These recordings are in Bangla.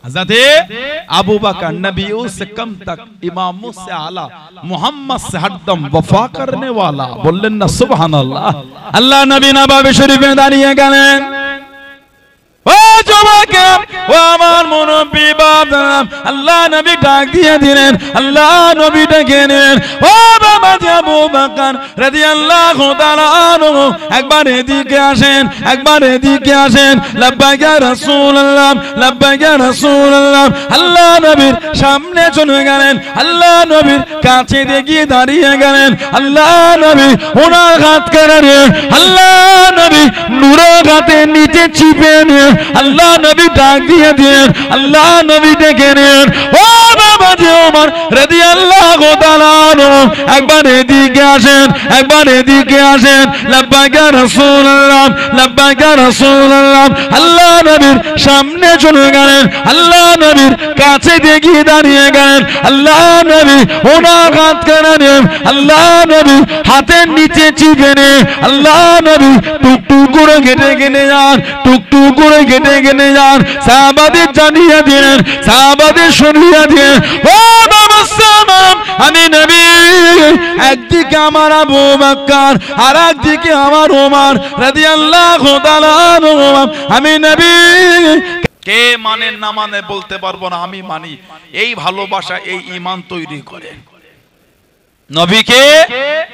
हज़रत अबू बकर नबियों से कम तक, इमामों से आला, मोहम्मद से हरदम वफा करने वाला। बोलें ना सुभान अल्लाह। अल्लाह नबी नबवी शरीफ में दानिए गलें, ओ जुबाके ओ আমার মুরব্বি বাপ আল্লাহ নবী ডাক দিয়ে দিলেন, আল্লাহ নবী ডেকে নিলেন, ও বাবা আবু বকর রাদিয়াল্লাহু তাআলা আনহু, একবার এদিকে আসেন, একবার এদিকে আসেন। লাব্বাইক ইয়া রাসূলুল্লাহ, লাব্বাইক ইয়া রাসূলুল্লাহ। আল্লাহ নবীর সামনে চলে গেলেন, আল্লাহ নবীর কাছে গিয়ে দাঁড়িয়ে গেলেন। আল্লাহ নবী ওনার হাত কেড়ে নিয়ে, আল্লাহ নবী নূরের হাতে নিচে চিপে নিয়ে আল্লাহ নবী ডাক দিয়ে দিলেন, আল্লাহ নবী ডেকে নিলেন, ও বাবা যে ওমর রাদিয়াল্লাহু তাআলা আনহু, একবার এদিকে আসেন, একবার এদিকে আসেন। লাব্বাইক ইয়া রাসূলুল্লাহ, লাব্বাইক ইয়া রাসূলুল্লাহ। আল্লাহ নবীর সামনে চলে গেলেন, আল্লাহ নবীর কাছে গিয়ে দাঁড়িয়ে গেলেন। আল্লাহ নবী ওনার হাত কেড়ে নিয়ে আল্লাহ নবী হাতের নিচে চিপে নিয়ে আল্লাহ নবী টুকটুক করে কেটে কেটে যান, টুকটুক করে কেটে কেটে যান। সাহাবাদের জানিয়ে দিলেন, সাহাবাদের শুনিয়ে দিলেন, ও বাবা সালাম, আমি নবী, একদিকে আমার আবু বকর আর একদিকে আমার ওমর রাদিয়াল্লাহু তাআলা আনহু। আমি নবী। কে মানে না মানে বলতে পারবো না, আমি মানি। এই ভালোবাসা, এই ঈমান তৈরি করে। নবীকে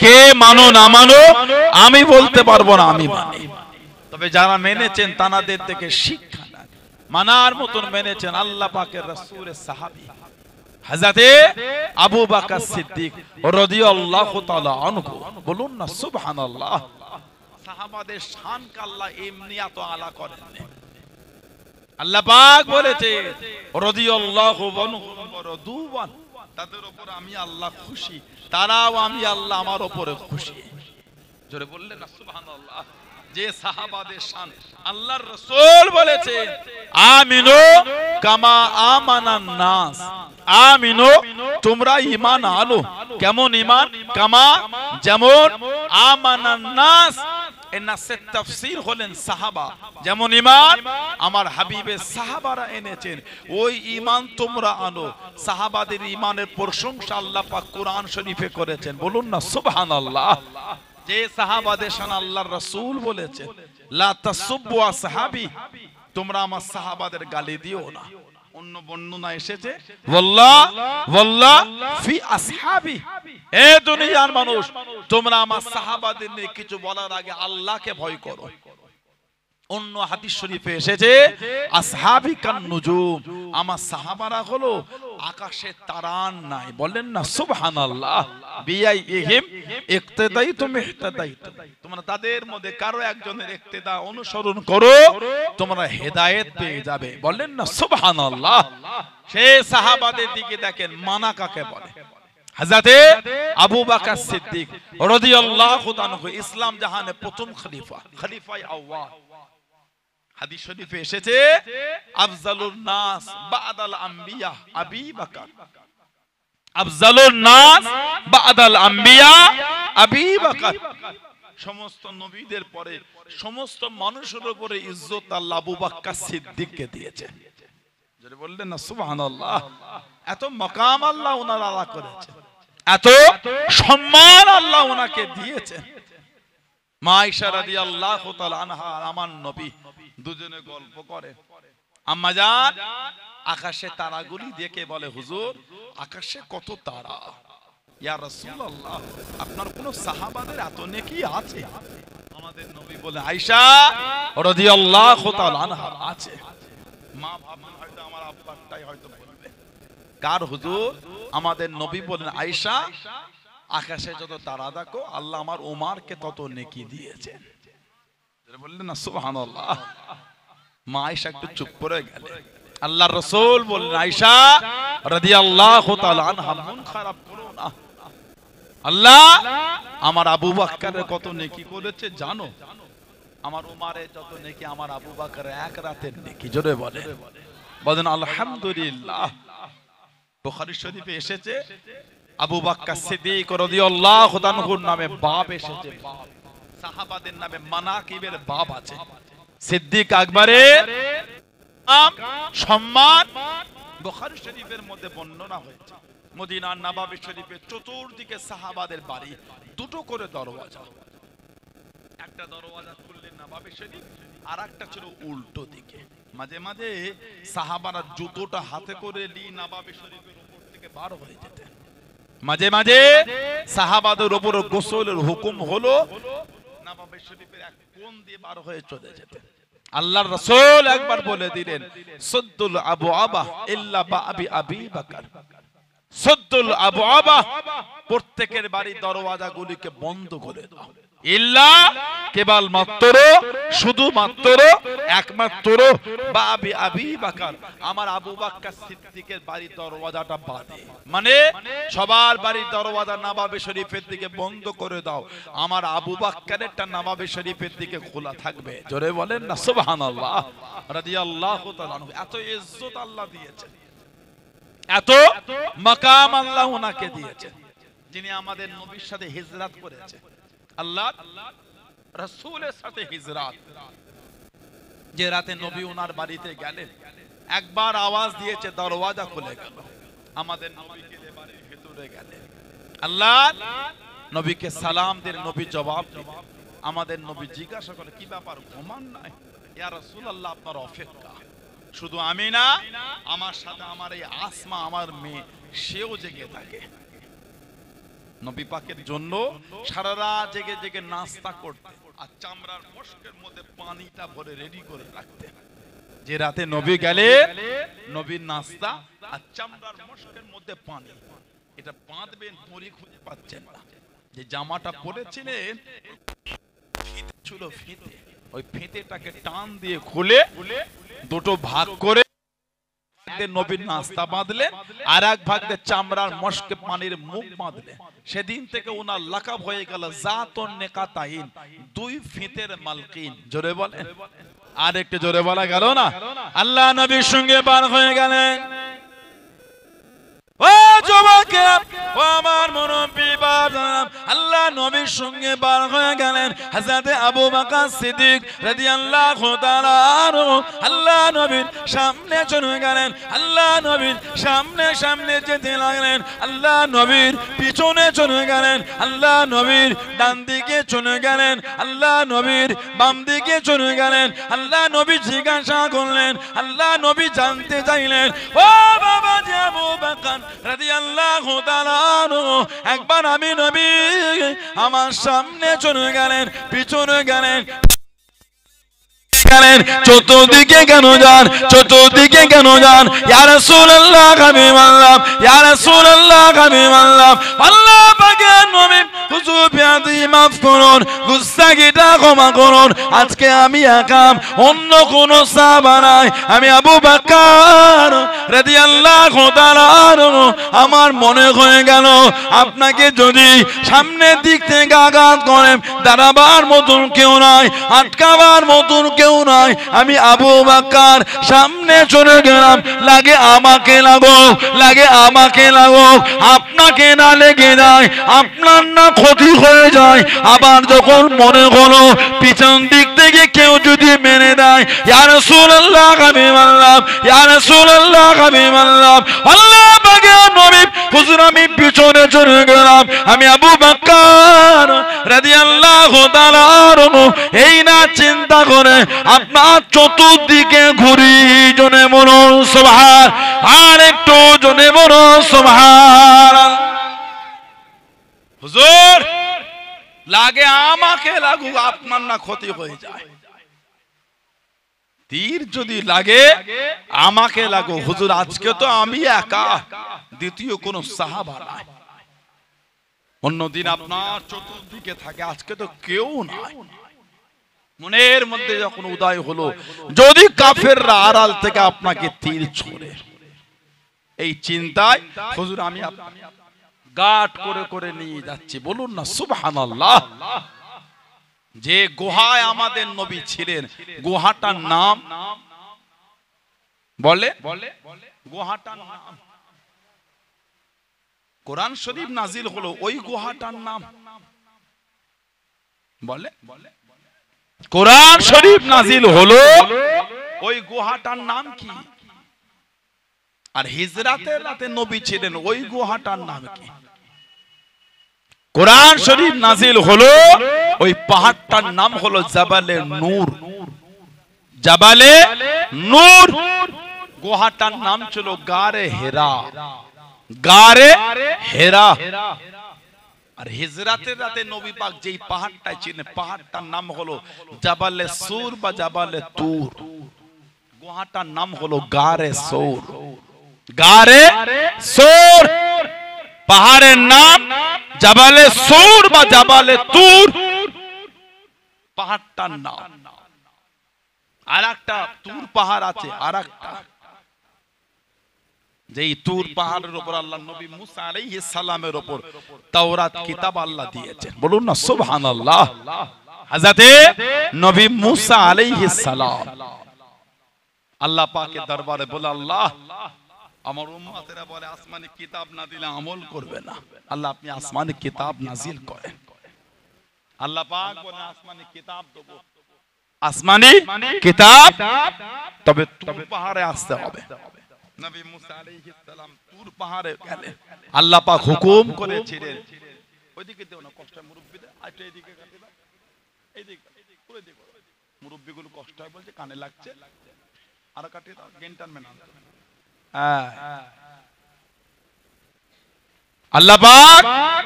কে মানো না মানো আমি বলতে পারবো না, আমি মানি। তবে যারা মেনেছেন তানাদের থেকে শিক্ষা নেন, মানার মতন মেনেছেন আল্লাহ পাকের রাসূলের সাহাবী হযরত আবু বকর সিদ্দিক রাদিয়াল্লাহু তাআলা আনহু। বলুন না সুবহানাল্লাহ। সাহাবাদের শানকে আল্লাহ এমনি এত আলা করেন। আল্লাহ পাক বলেছে রাদিয়াল্লাহু আনহু রাদুওয়ান, তাদের উপর আমি আল্লাহ খুশি, তারাও আমি আল্লাহ আমার উপরে খুশি। জোরে বললেন না সুবহানাল্লাহ। যে সাহাবাদের শান আল্লাহর রাসূল বলেছেন, আমিনু কামা আমানান নাস, আমিনু তোমরা ঈমান আনো। কেমন ঈমান? কামা যেমন, আমানান নাস এর নাসের তাফসীর হলেন সাহাবা। যেমন ঈমান আমার হাবিবের সাহাবারা এনেছেন, ওই ঈমান তোমরা আনো। সাহাবাদের ঈমানের প্রশংসা আল্লাহ পাক কোরআন শরীফে করেছেন। বলুন না সুবহানাল্লাহ। যে সাহাবাদের শান আল্লাহর রাসূল বলেছেন, লা তাসুব্বু আসহাবি, তোমরা আমার সাহাবাদের গালি দিও না। অন্য বর্ণনা এসেছে ওয়াল্লাহ ফি আসহাবি, এ দুনিয়ার মানুষ তোমরা আমার সাহাবাদের নিয়ে কিছু বলার আগে আল্লাহকে ভয় করো। অন্য হাদিস শরীফে এসেছে আসহাবি কান নুজুম, আমার সাহাবারা হলো আকাশের তারার নাই। বলেন না সুবহানাল্লাহ। বিআইহিম ইক্তাদাইতুম ইহতাদাইতুম, তোমরা তাদের মধ্যে কারো একজনের ইক্তেদা অনুসরণ করো, তোমরা হেদায়েত পেয়ে যাবে। বলেন না সুবহানাল্লাহ। সেই সাহাবাদের দিকে দেখেন, মানা কাকে বলে? হযরত আবু বকর সিদ্দিক রাদিয়াল্লাহু আনহু ইসলাম জাহানের প্রথম খলিফা, খলিফায়ে আউয়াল। হাদিস শরীফে এসেছে আফজালুন নাস বা'দাল আম্বিয়া আবী বকর, আফজালুন নাস বা'দাল আম্বিয়া আবী বকর। সমস্ত নবীদের পরে সমস্ত মানুষের উপরে ইজ্জত আল্লাহ আবু বকর সিদ্দিককে দিয়েছেন। যদি বললেন না সুবহানাল্লাহ। এত মাকাম আল্লাহ ওনার আলা করেছেন, এত সম্মান আল্লাহ ওনাকে দিয়েছেন। মা আয়েশা রাদিয়াল্লাহু তাআলা আনহা আর আমার নবী দুজনে গল্প করে। আম্মা জান আকাশে তারাগুলি দেখে বলে, হুজুর আকাশে কত তারা। ইয়া রাসূলুল্লাহ, আপনার কোন সাহাবাদের এত নেকি আছে? আমাদের নবী বলে, আয়েশা রাদিয়াল্লাহু তাআলা আনহা আছে। মা ভাবলেন হয়তো আমার আব্বাটাই হয়তো বলবে। কার হুজুর? আমাদের নবী বলেন, আয়েশা আকাশে যত তারা দেখো আল্লাহ আমার ওমরকে তত নেকি দিয়েছেন। বললেন না সুবহানাল্লাহ। মা আয়েশা একটু চুপ করে গেলেন। আল্লাহর রাসূল বললেন, আয়েশা রাদিয়াল্লাহু তাআলা আনহা মন খারাপ করো না, আল্লাহ আমার আবু বকরের কত নেকি করেছে জানো? আমার ওমরের যত নেকি আমার আবু বকরের এক রাতের নেকি। জোরে বলে বলেন আলহামদুলিল্লাহ। বুখারী শরীফে এসেছে আবু বকর সিদ্দিক রাদিয়াল্লাহু আনহুর নামে বাব এসেছে। বাব সাহাবাদের নামে মানাকিবের বাব আছে। সিদ্দিক আকবরের সম্মান বুখারী শরীফের মধ্যে বর্ণনা হয়েছে মদিনার নববী শরীফের চতুর্দিকে সাহাবাদের বাড়ি দুটো করে দরওয়াজা, একটা দরওয়াজা খুললেন নববী শরীফ, আর একটা ছিল উল্টো দিকে। মাঝে মাঝে সাহাবারা জুতোটা হাতে করে নিয়ে নববী শরীফের উপর থেকে বার হয়ে যেতেন। মাঝে মাঝে সাহাবাদের উপর গোসলের হুকুম হলো, নববী শরীফের এক কোণ দিয়ে বার হয়ে চলে যেতেন। আল্লাহর রাসূল একবার বলে দিলেন, সুদ্দুল আবওয়াবা ইল্লা বাবি আবি বকর, সুদ্দুল আবওয়াবা, প্রত্যেকের বাড়ির দরওয়াজাগুলিকে বন্ধ করে দাও, ইল্লা কেবল মাত্র, শুধুমাত্র, একমাত্র বাবি আবি বকর, আমার আবু বকর সিদ্দিকের বাড়ির দরওয়াজাটা বাদে। মানে সবার বাড়ির দরওয়াজা নববী শরীফের দিকে বন্ধ করে দাও, আমার আবু বকরেরটা নববী শরীফের দিকে খোলা থাকবে। জোরে বলেন না সুবহানাল্লাহ। রাদিয়াল্লাহু তাআলা আনহু, এত ইজ্জত আল্লাহ দিয়েছেন, এত মাকাম আল্লাহ ওনাকে দিয়েছেন, যিনি আমাদের নবীর সাথে হিজরত করেছেন। আল্লাহ রাসূলের সাথে হিজরত, যে রাতে নবী ওনার বাড়িতে গেলেন, একবার আওয়াজ দিয়েছে, দরওয়াজা খুলে গেল, আমাদের নবী গেলে বাড়ির ভিতরে গেলেন। আল্লাহ নবীকে সালাম দিলেন, নবী জবাব দিলেন। আমাদের নবী জিজ্ঞাসা করে, কি ব্যাপার, ঘুমান নাই? ইয়া রাসূলুল্লাহ, আপনার অপেক্ষা। শুধু আমি না, আমার সাথে আমার এই আসমা, আমার মেয়ে, সেও জেগে থাকে। নবী পাকের জন্য সারা রাত জেগে জেগে নাস্তা করতে, আর চামড়ার মশকের মধ্যে পানিটা ভরে রেডি করে রাখতে। যে রাতে নবী গেলে, নবীর নাস্তা আর চামড়ার মশকের মধ্যে পানি, এটা বাঁধবেন, দড়ি খুঁজে পাচ্ছেন না। যে জামাটা পরেছিলেন ফিতে ছিল, ফিতে, ওই ফিতেটাকে টান দিয়ে খুলে দুটো ভাগ করে নবীর নাস্তা বাঁধলেন, আর এক ভাগ দিয়ে চামড়ার মশকে পানির মুখ বাঁধলেন। সেদিন থেকে ওনার লাকাব হয়ে গেল জাতুন নিকাতাইন, দুই ফিতের মালকিন। জোরে বলেন, আর একটু জোরে বলা গেল না? আল্লাহ নবীর সঙ্গে বার হয়ে গেলেন। ও যুবকেরা, ও আমার মুরব্বি বাবারা, আল্লাহ নবীর সঙ্গে বার হয়ে গেলেন। হযরত আবু বকর সিদ্দিক রাদিয়াল্লাহু তাআলা আনহু আল্লাহ নবীর সামনে চলে গেলেন। আল্লাহ নবীর সামনে সামনে যেতে লাগলেন, আল্লাহ নবীর পিছনে চলে গেলেন, আল্লাহ নবীর ডান দিকে চলে গেলেন, আল্লাহ নবীর বাম দিকে চলে গেলেন। আল্লাহ নবী জিজ্ঞাসা করলেন, আল্লাহ নবী জানতে চাইলেন, ও বাবা জি আবু বকর রাদিয়াল্লাহু তাআলা আনহু, একবার আমি নবী আমার সামনে চলে গেলেন, পিছনে গেলেন, চতুর্দিকে কেন যান, চতুর্দিকে কেন যান? ইয়া রাসূলুল্লাহ, হাবিবাল্লাহ, ইয়া রাসূলুল্লাহ, হাবিবাল্লাহ, আল্লাহ পাকের নবী হুজুর বিয়াদি মাফ করুন, গুস্তাখিটা ক্ষমা করুন। আজকে আমি একাম, অন্য কোন সাহাবা নাই, আমি আবু বকর রাদিয়াল্লাহু তাআলা আনহু। আমার মনে হয়ে গেল, আপনাকে যদি সামনের দিক থেকে আঘাত করেন, দাঁড়াবার মতন কেউ নাই, আটকাবার মতন কেউ নাই, আমি আবু বকর সামনে চলে গেলাম। লাগে আমাকে লাগো, লাগে আমাকে লাগো, আপনাকে না লেগে যায়, আপনার না ক্ষতি হয়ে যায়। আবার যখন মনে হলো পিছন দিক থেকে কেউ যদি মেরে দেয়, ইয়া রাসূলুল্লাহ, হাবিবাল্লাহ, ইয়া রাসূলুল্লাহ, হাবিবাল্লাহ, আল্লাহ পাকের নবী হুজুর আমি পিছনে চলে গেলাম। আমি আবু বকর রাদিয়াল্লাহু তাআলা আনহু এই না চিন্তা করে আপনার চতুর্দিকে ঘুরি। জনে বলুন সুবহান, আর একটু জনে বলুন সুবহান। হুজুর লাগে আমাকে লাগুক, আপনার না ক্ষতি হয়ে যায়। তীর যদি লাগে আমাকে লাগো। হুজুর আজকে তো আমি একা, দ্বিতীয় কোন সাহাবা নাই। অন্যদিন আপনার চতুর্দিকে থাকে, আজকে তো কেউ নাই। মনের মধ্যে যখন উদয় হলো, যদি কাফেররা আড়াল থেকে আপনাকে তীর ছোড়ে, এই চিন্তায় হুজুর আমি গাট করে করে নিয়ে যাচ্ছি। বলুন না সুবহানাল্লাহ। যে গুহায় আমাদের নবী ছিলেন, গুহাটার নাম বলে, গুহাটার নাম কোরআন শরীফ নাজিল হলো, ওই গুহাটার নাম বলে, কোরআন শরীফ নাজিল হলো, ওই গুহাটার নাম কি? আর হিজরাতের রাতে নবী ছিলেন ওই গুহাটার নাম কি? কোরআন শরীফ নাজিল হলো ওই পাহাড়টার নাম হলো জাবালে নূর। জাবালে নূর। গুহাটার নাম ছিল গারে হেরা। গারে হেরা। আর হিজরাতের রাতে নবী পাক যেই পাহাড়টায় ছিলেন পাহাড়টার নাম হলো জাবালে সুর বা জাবালে তুর। গুহাটার নাম হলো গারে সৌর। গারে সৌর। পাহাড়ের নাম জাবালে সৌর বা জাবালে তুর। পাহাড়টার নাম। আর একটা তুর পাহাড় আছে, আর একটা যেই তুর পাহাড়ের উপর আল্লাহ নবী মুসা আলাইহিস সালামের উপর তাওরাত কিতাব আল্লাহ দিয়েছেন। বলুন না সুবহানাল্লাহ। হযরতে নবী মুসা আলাইহিস সালাম আল্লাহ পাকের দরবারে বলে, আল্লাহ আমার উম্মতেরা বলে আসমানি কিতাব না দিলে আমল করবে না, আল্লাহ আপনি আসমানি কিতাব নাজিল করেন। আল্লাহ পাক বলে আসমানি কিতাব দেব, আসমানি কিতাব, তবে তুর পাহাড়ে আসতে হবে। নবী মুসা আলাইহিস সালাম তুর পাহাড়ে গেলেন। আল্লাহ পাক হুকুম করেছিলেন, ওইদিকে দেও না, কষ্ট মুরব্বিদের, আইটা এদিকে কাটে দাও, এইদিকে করে দেখো, মুরব্বিগুলো কষ্ট হয় বলছে কানে লাগছে, আর কাটে দাও, গেন্টার মেন আনতে। আল্লাহ পাক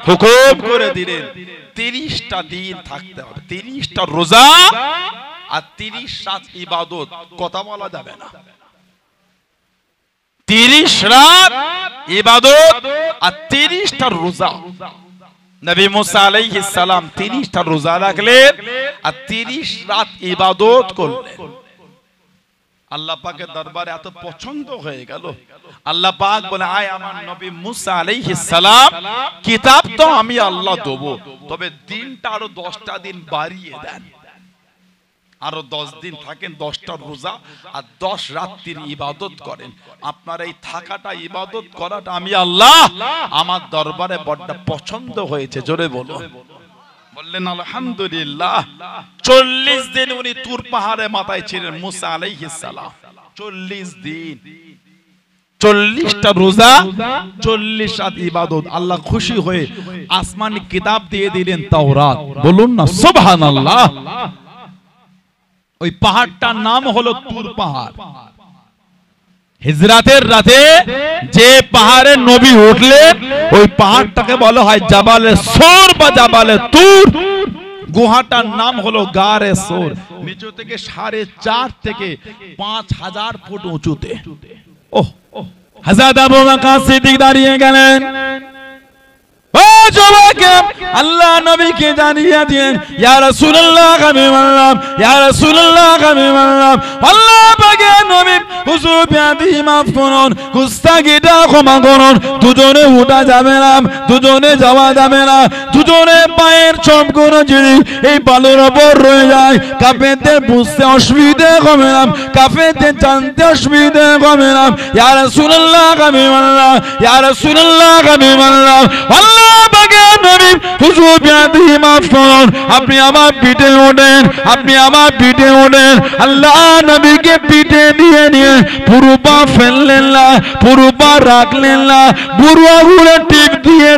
হুকুম করে দিলেন 30টা দিন থাকতে হবে, 30টা রোজা আর 30 রাত ইবাদত, কথা বলা যাবে না। 30 রাত ইবাদত আর 30টা রোজা। নবী মুসা আলাইহিস সালাম 30টা রোজা রাখলেন আর 30 রাত ইবাদত করলেন। আল্লাহ পাকের দরবারে এত পছন্দ হয়ে গেল, আল্লাহ পাক বলে, আয় আমার নবী মুসা আলাইহিস সালাম, কিতাব তো আমি আল্লাহ দেব, তবে দিনটা আরো 10টা দিন বাড়িয়ে দেন, আরো 10 দিন থাকেন, 10টা রোজা আর 10 রাত্রির ইবাদত করেন। আপনার এই থাকাটা ইবাদত করাটা আমি আল্লাহ আমার দরবারে বড় পছন্দ হয়েছে। জোরে বলো। বললেন আলহামদুলিল্লাহ। 40 দিন উনি তুর পাহাড়ে মাথায় ছিলেন মুসা আলাইহিস সালাম। 40 দিন, 40টা রোজা, 40 রাত ইবাদত। আল্লাহ খুশি হয়ে আসমানি কিতাব দিয়ে দিলেন তাওরাত। বলুন না সুবহানাল্লাহ। ওই পাহাড়টার নাম হলো তুর পাহাড়। হিজরাতের রাতে যে পাহাড়ে নবী উঠলেন ওই পাহাড়টাকে বলা হয় জাবালে সৌর বা জাবালে তুর। গুহাটার নাম হলো গারে সৌর। নিচু থেকে 4.5 থেকে 5,000 ফুট উঁচুতে। ওহ, হযরত আবু বকর সিদ্দিক দাঁড়িয়ে গেলেন। আল্লাহ নবীকে জানিয়ে দিলেন, ইয়া রাসূলুল্লাহ হাবিবাল্লাহ, ইয়া রাসূলুল্লাহ হাবিবাল্লাহ, আল্লাহ পাকের নবী হুজুর বিয়াদি মাফ করুন, গুস্তাখিটা ক্ষমা করুন। দুজনে উঠা যাবে না, দুজনে যাওয়া যাবে না, দুজনে পায়ের চোপগুলো যদি এই বালুর উপর রয়ে যায়, কাফেরদের বুঝতে অসুবিধা হবে না, কাফেরদের জানতে অসুবিধা হবে না। ইয়া রাসূলুল্লাহ হাবিবাল্লাহ, ইয়া রাসূলুল্লাহ হাবিবাল্লাহ, আল্লাহ পাকের নবী হুজুর বিয়াদি মাফ করুন, আপনি আমার পিঠে ওঠেন, আপনি আমার পিঠে ওঠেন। আল্লাহ নবীকে পিঠে দিয়ে নিয়ে পুরো পা ফেললেন না, পুরো পা রাখলেন না, বুড়ো আঙুলে টিপ দিয়ে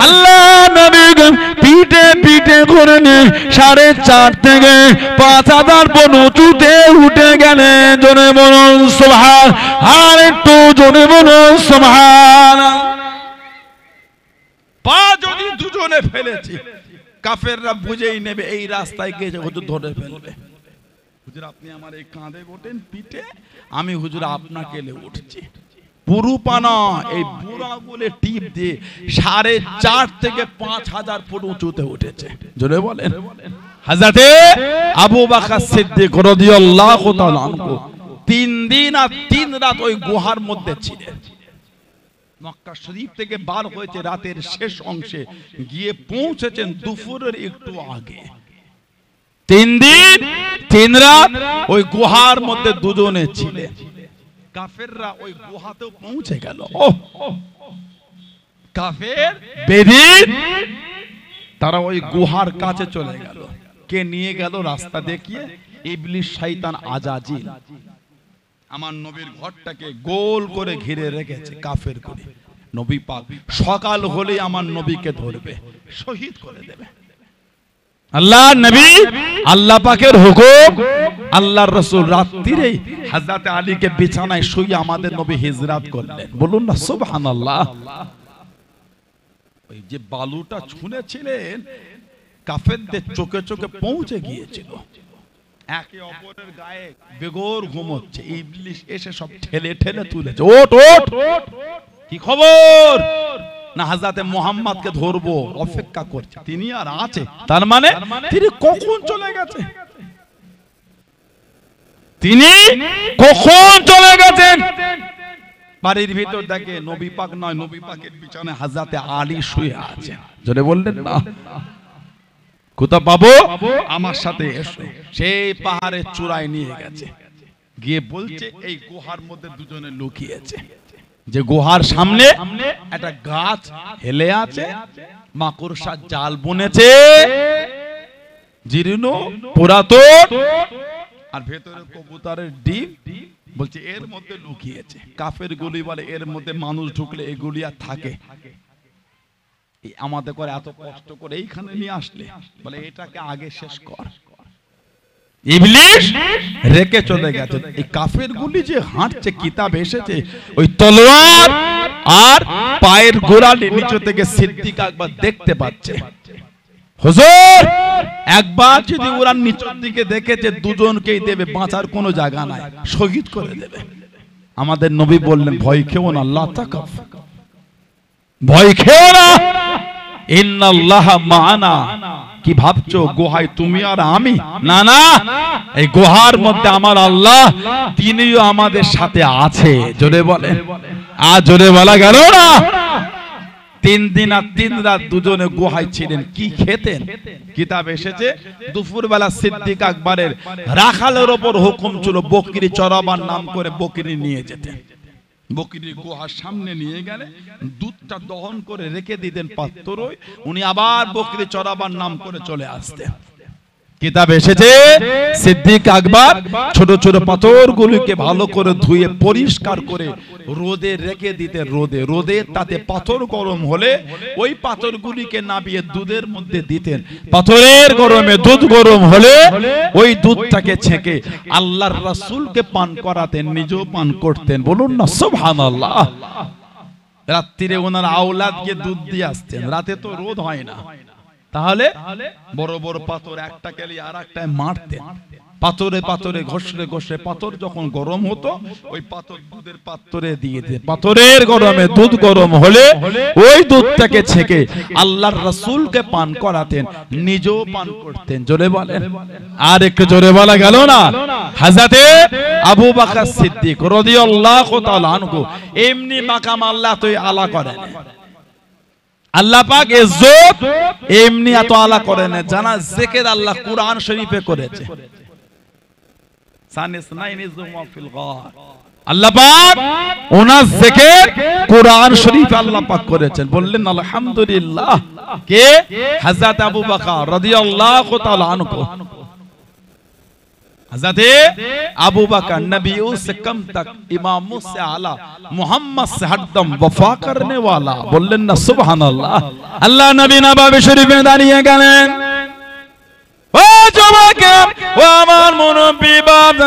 আল্লাহ নবীকে পিঠে পিঠে করে নিয়ে 4.5 থেকে 5,000 ফুট উঁচুতে উঠে গেলেন। জোরে বলুন সুবহান। আর একটু জোরে বলুন সুবহান। পা যদি দুজনে ফেলেছি, কাফেররা বুঝেই নেবে এই রাস্তায় গিয়ে হুজুর ধরে ফেলবে। হুজুর আপনি আমার এই কাঁধে ওঠেন পিঠে, আমি হুজুর আপনাকে লে উঠছি। পুরু পানা এই বুড়া বলে টিপ দিয়ে 4.5 থেকে 5,000 ফুট উঁচুতে উঠেছে। জোরে বলেন। হযরতে আবু বকর সিদ্দিক রাদিয়াল্লাহু তাআলা আনহু 3 দিন আর 3 রাত ওই গুহার মধ্যে ছিলেন। মক্কা শরীফ থেকে বার হয়েছে রাতের শেষ অংশে, গিয়ে পৌঁছেছেন দুপুরের একটু আগে। 3 দিন 3 রাত ওই গুহার মধ্যে দুজনে ছিলেন। কাফেররা ওই গুহাতেও পৌঁছে গেল। কাফের বেদিন তারা ওই গুহার কাছে চলে গেল। কে নিয়ে গেল রাস্তা দেখিয়ে? ইবলিস শয়তান আজাজিল। আমার নবীর ঘরটাকে গোল করে ঘিরে রেখেছে কাফের করে। নবী পাক সকাল হলে আমার নবীকে ধরবে, শহীদ করে দেবে। আল্লাহ নবী, আল্লাহ পাকের হুকুম, আল্লাহর রাসূল রাত্রিরে হযরত আলীকে বিছানায় শুয়ে আমাদের নবী হিজরত করলেন। বলুন না সুবহানাল্লাহ। ওই যে বালুটা ছুঁড়েছিলেন কাফেরদের চোখে চোখে পৌঁছে গিয়েছিল। একে অপরের গায়ে বেঘোর ঘুমোচ্ছে, ইবলিস এসে সব ঠেলে ঠেলে তুলেছে। ওঠ ওঠ, কি খবর? না হযরতে মুহাম্মদকে ধরবো, অপেক্ষা করছে। তিনি আর আছে, তার মানে তিনি কখন চলে গেছে? তিনি কখন চলে গেছেন? বাড়ির ভিতর দেখে নবী পাক নয়, নবী পাকের বিছানায় হযরতে আলী শুয়ে আছে। জোরে বললেন না। কোথা পাবো? আমার সাথে এসো। সেই পাহাড়ের চূড়ায় নিয়ে গেছে, গিয়ে বলছে এই গুহার মধ্যে দুজনে লুকিয়েছে। যে গুহার সামনে একটা গাছ হেলে আছে, মাকড়সার জাল বুনেছে, জীর্ণ পুরাতন, আর ভেতরে কবুতরের ডিম। বলছে এর মধ্যে লুকিয়েছে। কাফের গুলি বলে এর মধ্যে মানুষ ঢুকলে এগুলি আর থাকে? আমাদের করে এত কষ্ট করে এইখানে নিয়ে আসলে, বলে এটাকে আগে শেষ কর। ইবলিস রেখে চলে গেছে। এই কাফের গুলি যে হাঁটছে, কিতাব এসেছে ওই তলোয়ার আর পায়ের গোড়ালি নিচে থেকে সিদ্দিক একবার দেখতে পাচ্ছে। হুজুর একবার যদি ওরা নিচের দিকে দেখেছে, দুজনকেই দেবে, বাঁচার কোনো জায়গা নাই, শহীদ করে দেবে। আমাদের নবী বললেন ভয় খেও না, লা তাকাফ, ভয় খেও না, ইন্নাল্লাহা মা'ানা। কি ভাবছো গুহায় তুমি আর আমি? না না, এই গুহার মধ্যে আমার আল্লাহ, তিনিও আমাদের সাথে আছে। জোরে বলেন, আর জোরে বলা গেল না। 3 দিন আর 3 রাত দুজনে গুহায় ছিলেন। কি খেতেন? কিতাব এসেছে দুপুর বেলা সিদ্দিক আকবরের রাখালের উপর হুকুম ছিল বকরি চড়াবার নাম করে বকরি নিয়ে যেতেন। বকরির গুহার সামনে নিয়ে গেলে দুধটা দহন করে রেখে দিতেন পাত্রে, উনি আবার বকরি চড়াবার নাম করে চলে আসতেন। কিতাব এসেছে সিদ্দিক আকবর ছোট ছোট পাথরগুলোকে ভালো করে ধুয়ে পরিষ্কার করে রোদে রেখে দিতেন। রোদে তাতে পাথর গরম হলে ওই পাথরগুলিকে নামিয়ে দুধের মধ্যে দিতেন। পাথরের গরমে দুধ গরম হলে ওই দুধটাকে ছেঁকে আল্লাহর রাসূলকে পান করাতেন, নিজেও পান করতেন। বলুন না সুবহানাল্লাহ। রাত্রিরে ওনার আওলাদকে দুধ দিয়ে আসতেন। রাতে তো রোদ হয় না, তাহলে বড় বড় পাথর একটা কেলি আর একটায় মারতেন। পাথরে পাথরে ঘষে ঘষে পাথর যখন গরম হতো, ওই পাথর দুধের পাত্রে দিয়ে দিতেন। পাথরের গরমে দুধ গরম হলে ওই দুধটাকে ছেঁকে আল্লাহর রাসূলকে পান করাতেন, নিজেও পান করতেন। জোরে বলেন, আর একটু জোরে বলা গেল না। হযরতে আবু বকর সিদ্দিক রাদিয়াল্লাহু তাআলা আনহু এমনি মাকাম আল্লাহ তো আলা করেন। আল্লাহ পাক ইজ্জত এমনি এত আলা করে না, জানা জিকির আল্লাহ কুরআন শরীফে করেছে। আল্লাহ পাক ওনার জিকির কুরআন শরীফে আল্লাহ পাক করেছেন। বললেন আলহামদুলিল্লাহ। কে? হযরত আবু বকর রাদিয়াল্লাহু তাআলা আনহু। हज़रत अबू बकर नबियों से कम तक, इमामों से आला, मोहम्मद से हरदम वफा करने वाला। बोलें ना सुभान अल्लाह। अल्लाह नबी नबावी शरीफ में दानिए गलें ও জবাকে ও আমার মুরব্বি বাপ,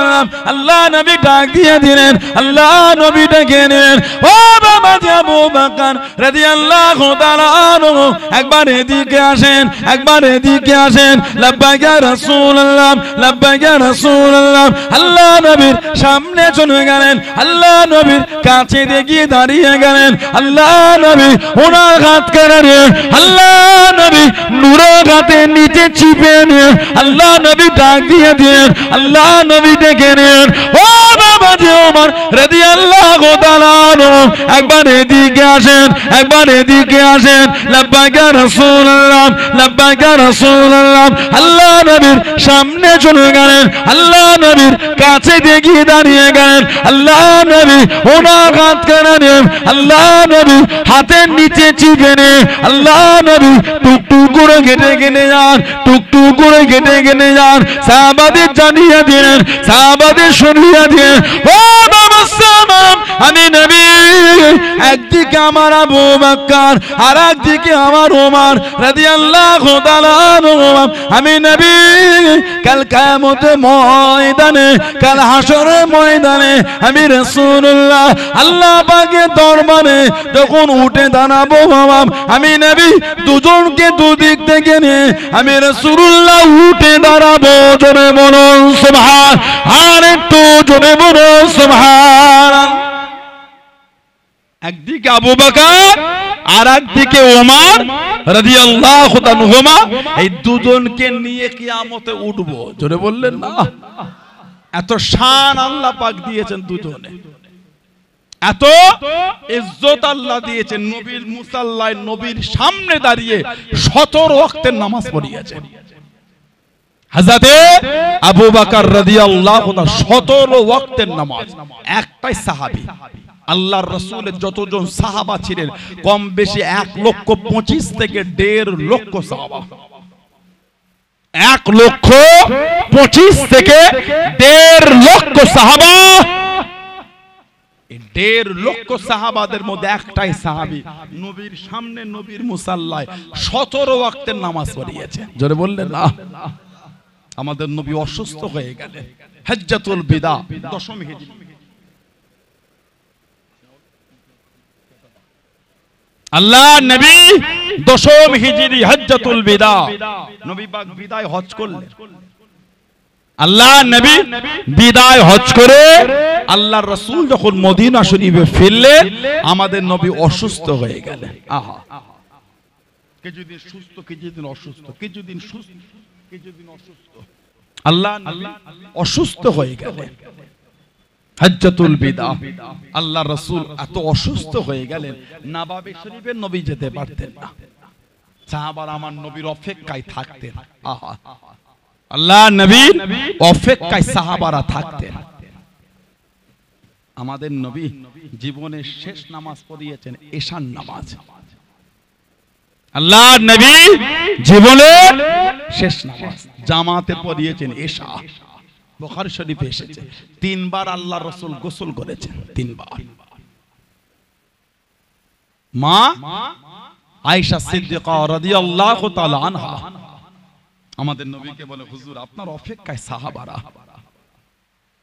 আল্লাহ নবী ডাক দিয়ে দিলেন। আল্লাহ নবী ডেকে নিলেন, ও বাবা আবু বকর রাদিয়াল্লাহু তাআলা আনহু, একবার এদিকে আসেন, একবার এদিকে আসেন। লাব্বাইক ইয়া রাসূলুল্লাহ, লাব্বাইক ইয়া রাসূলুল্লাহ। আল্লাহ নবীর সামনে চলে গেলেন, আল্লাহ নবীর কাছে গিয়ে দাঁড়িয়ে গেলেন। আল্লাহ নবী ওনার হাত কেড়ে নিয়ে, আল্লাহ নবী নূরের হাতে নিচে চিপে নিয়ে আল্লাহ নবী ডাক দিয়ে দিলেন। আল্লাহ নবী ডেকে নিলেন, ও বাবা জি ওমর রাদিয়াল্লাহু তাআলা আনহু, একবার এদিকে আসেন, একবার এদিকে আসেন। লাব্বাইক ইয়া রাসূলুল্লাহ, লাব্বাইক ইয়া রাসূলুল্লাহ। আল্লাহ নবীর সামনে চলে গেলেন, আল্লাহ নবীর কাছে গিয়ে দাঁড়িয়ে গেলেন। আল্লাহ নবী ওনার হাত কেড়ে নিয়ে আল্লাহ নবী হাতের নিচে চিপে নিয়ে আল্লাহ নবী টুকটুক করে কেটে কেটে যান, টুকটুক করে কেটে কেটে যান। সাহাবাদের জানিয়ে দিলেন, সাহাবাদের শুনিয়ে দিলেন, ও আমি নবী একদিকে আমার আবু বকর আর একদিকে আমার ওমর রাদিয়াল্লাহু তাআলা আনহু আমি নবী কাল কিয়ামতের ময়দানে কাল হাশরের ময়দানে আমি রাসূলুল্লাহ আল্লাহ পাকের দরবারে যখন উঠে দাঁড়াবো আমি নবী দুজনকে দুদিক থেকে নিয়ে আমি রাসূলুল্লাহ উঠে দাঁড়াবো জোরে বলুন সুবহান আর একটু জোরে বলুন সুবহান একদিকে আবু বকর আর একদিকে ওমর রাদিয়াল্লাহু তাআলা এই দুজনকে নিয়ে কিয়ামতে উঠবো জোরে বললেন না এত শান আল্লাহ পাক দিয়েছেন দুজনে এত ইজ্জত আল্লাহ দিয়েছেন নবীর মুসাল্লায় নবীর সামনে দাঁড়িয়ে 17 ওয়াক্তের নামাজ পড়িয়েছেন হযরতে আবু বকর রাদিয়াল্লাহু তাআলা 17 ওয়াক্তের নামাজ একটাই সাহাবী আল্লাহর রাসূলের যতজন সাহাবা ছিলেন কম বেশি 1,25,000 থেকে 1.5 লক্ষ সাহাবা 1,25,000 থেকে 1.5 লক্ষ সাহাবা 1.5 লক্ষ সাহাবাদের মধ্যে একটাই সাহাবী নবীর সামনে নবীর মুসাল্লায় 17 ওয়াক্তের নামাজ পড়িয়েছে জোরে বললেন না আমাদের নবী অসুস্থ হয়ে গেলেন হজ্জাতুল বিদা 10ম হিজরি আল্লাহ নবী 10ম হিজরি হজ্জাতুল বিদা নবী পাক বিদায় হজ করলেন আল্লাহ নবী বিদায় হজ করে আল্লাহর রাসূল যখন মদিনা শরীফে ফিরলেন আমাদের নবী অসুস্থ হয়ে গেলেন আহা কিছুদিন সুস্থ কিছুদিন অসুস্থ কিছুদিন সুস্থ কিছুদিন অসুস্থ আল্লাহ নবী অসুস্থ হয়ে গেলেন হজ্জাতুল বিদা আল্লাহর রাসূল এত অসুস্থ হয়ে গেলেন নববী শরীফে নবী যেতে পারতেন না সাহাবারা আমার নবীর অপেক্ষায় থাকতেন আহা আল্লাহ নবীর অপেক্ষায় সাহাবারা থাকতেন আমাদের নবী জীবনের শেষ নামাজ পড়িয়েছেন এশার নামাজ আল্লাহ নবী জীবনের শেষ নামাজ জামাতে পড়িয়েছেন এশা বুখারী শরীফে এসেছে 3 বার আল্লাহর রাসূল গোসল করেছেন 3 বার মা আয়েশা সিদ্দিকা রাদিয়াল্লাহু তাআলা আনহা আমাদের নবীকে বলে হুজুর আপনার অপেক্ষায় সাহাবারা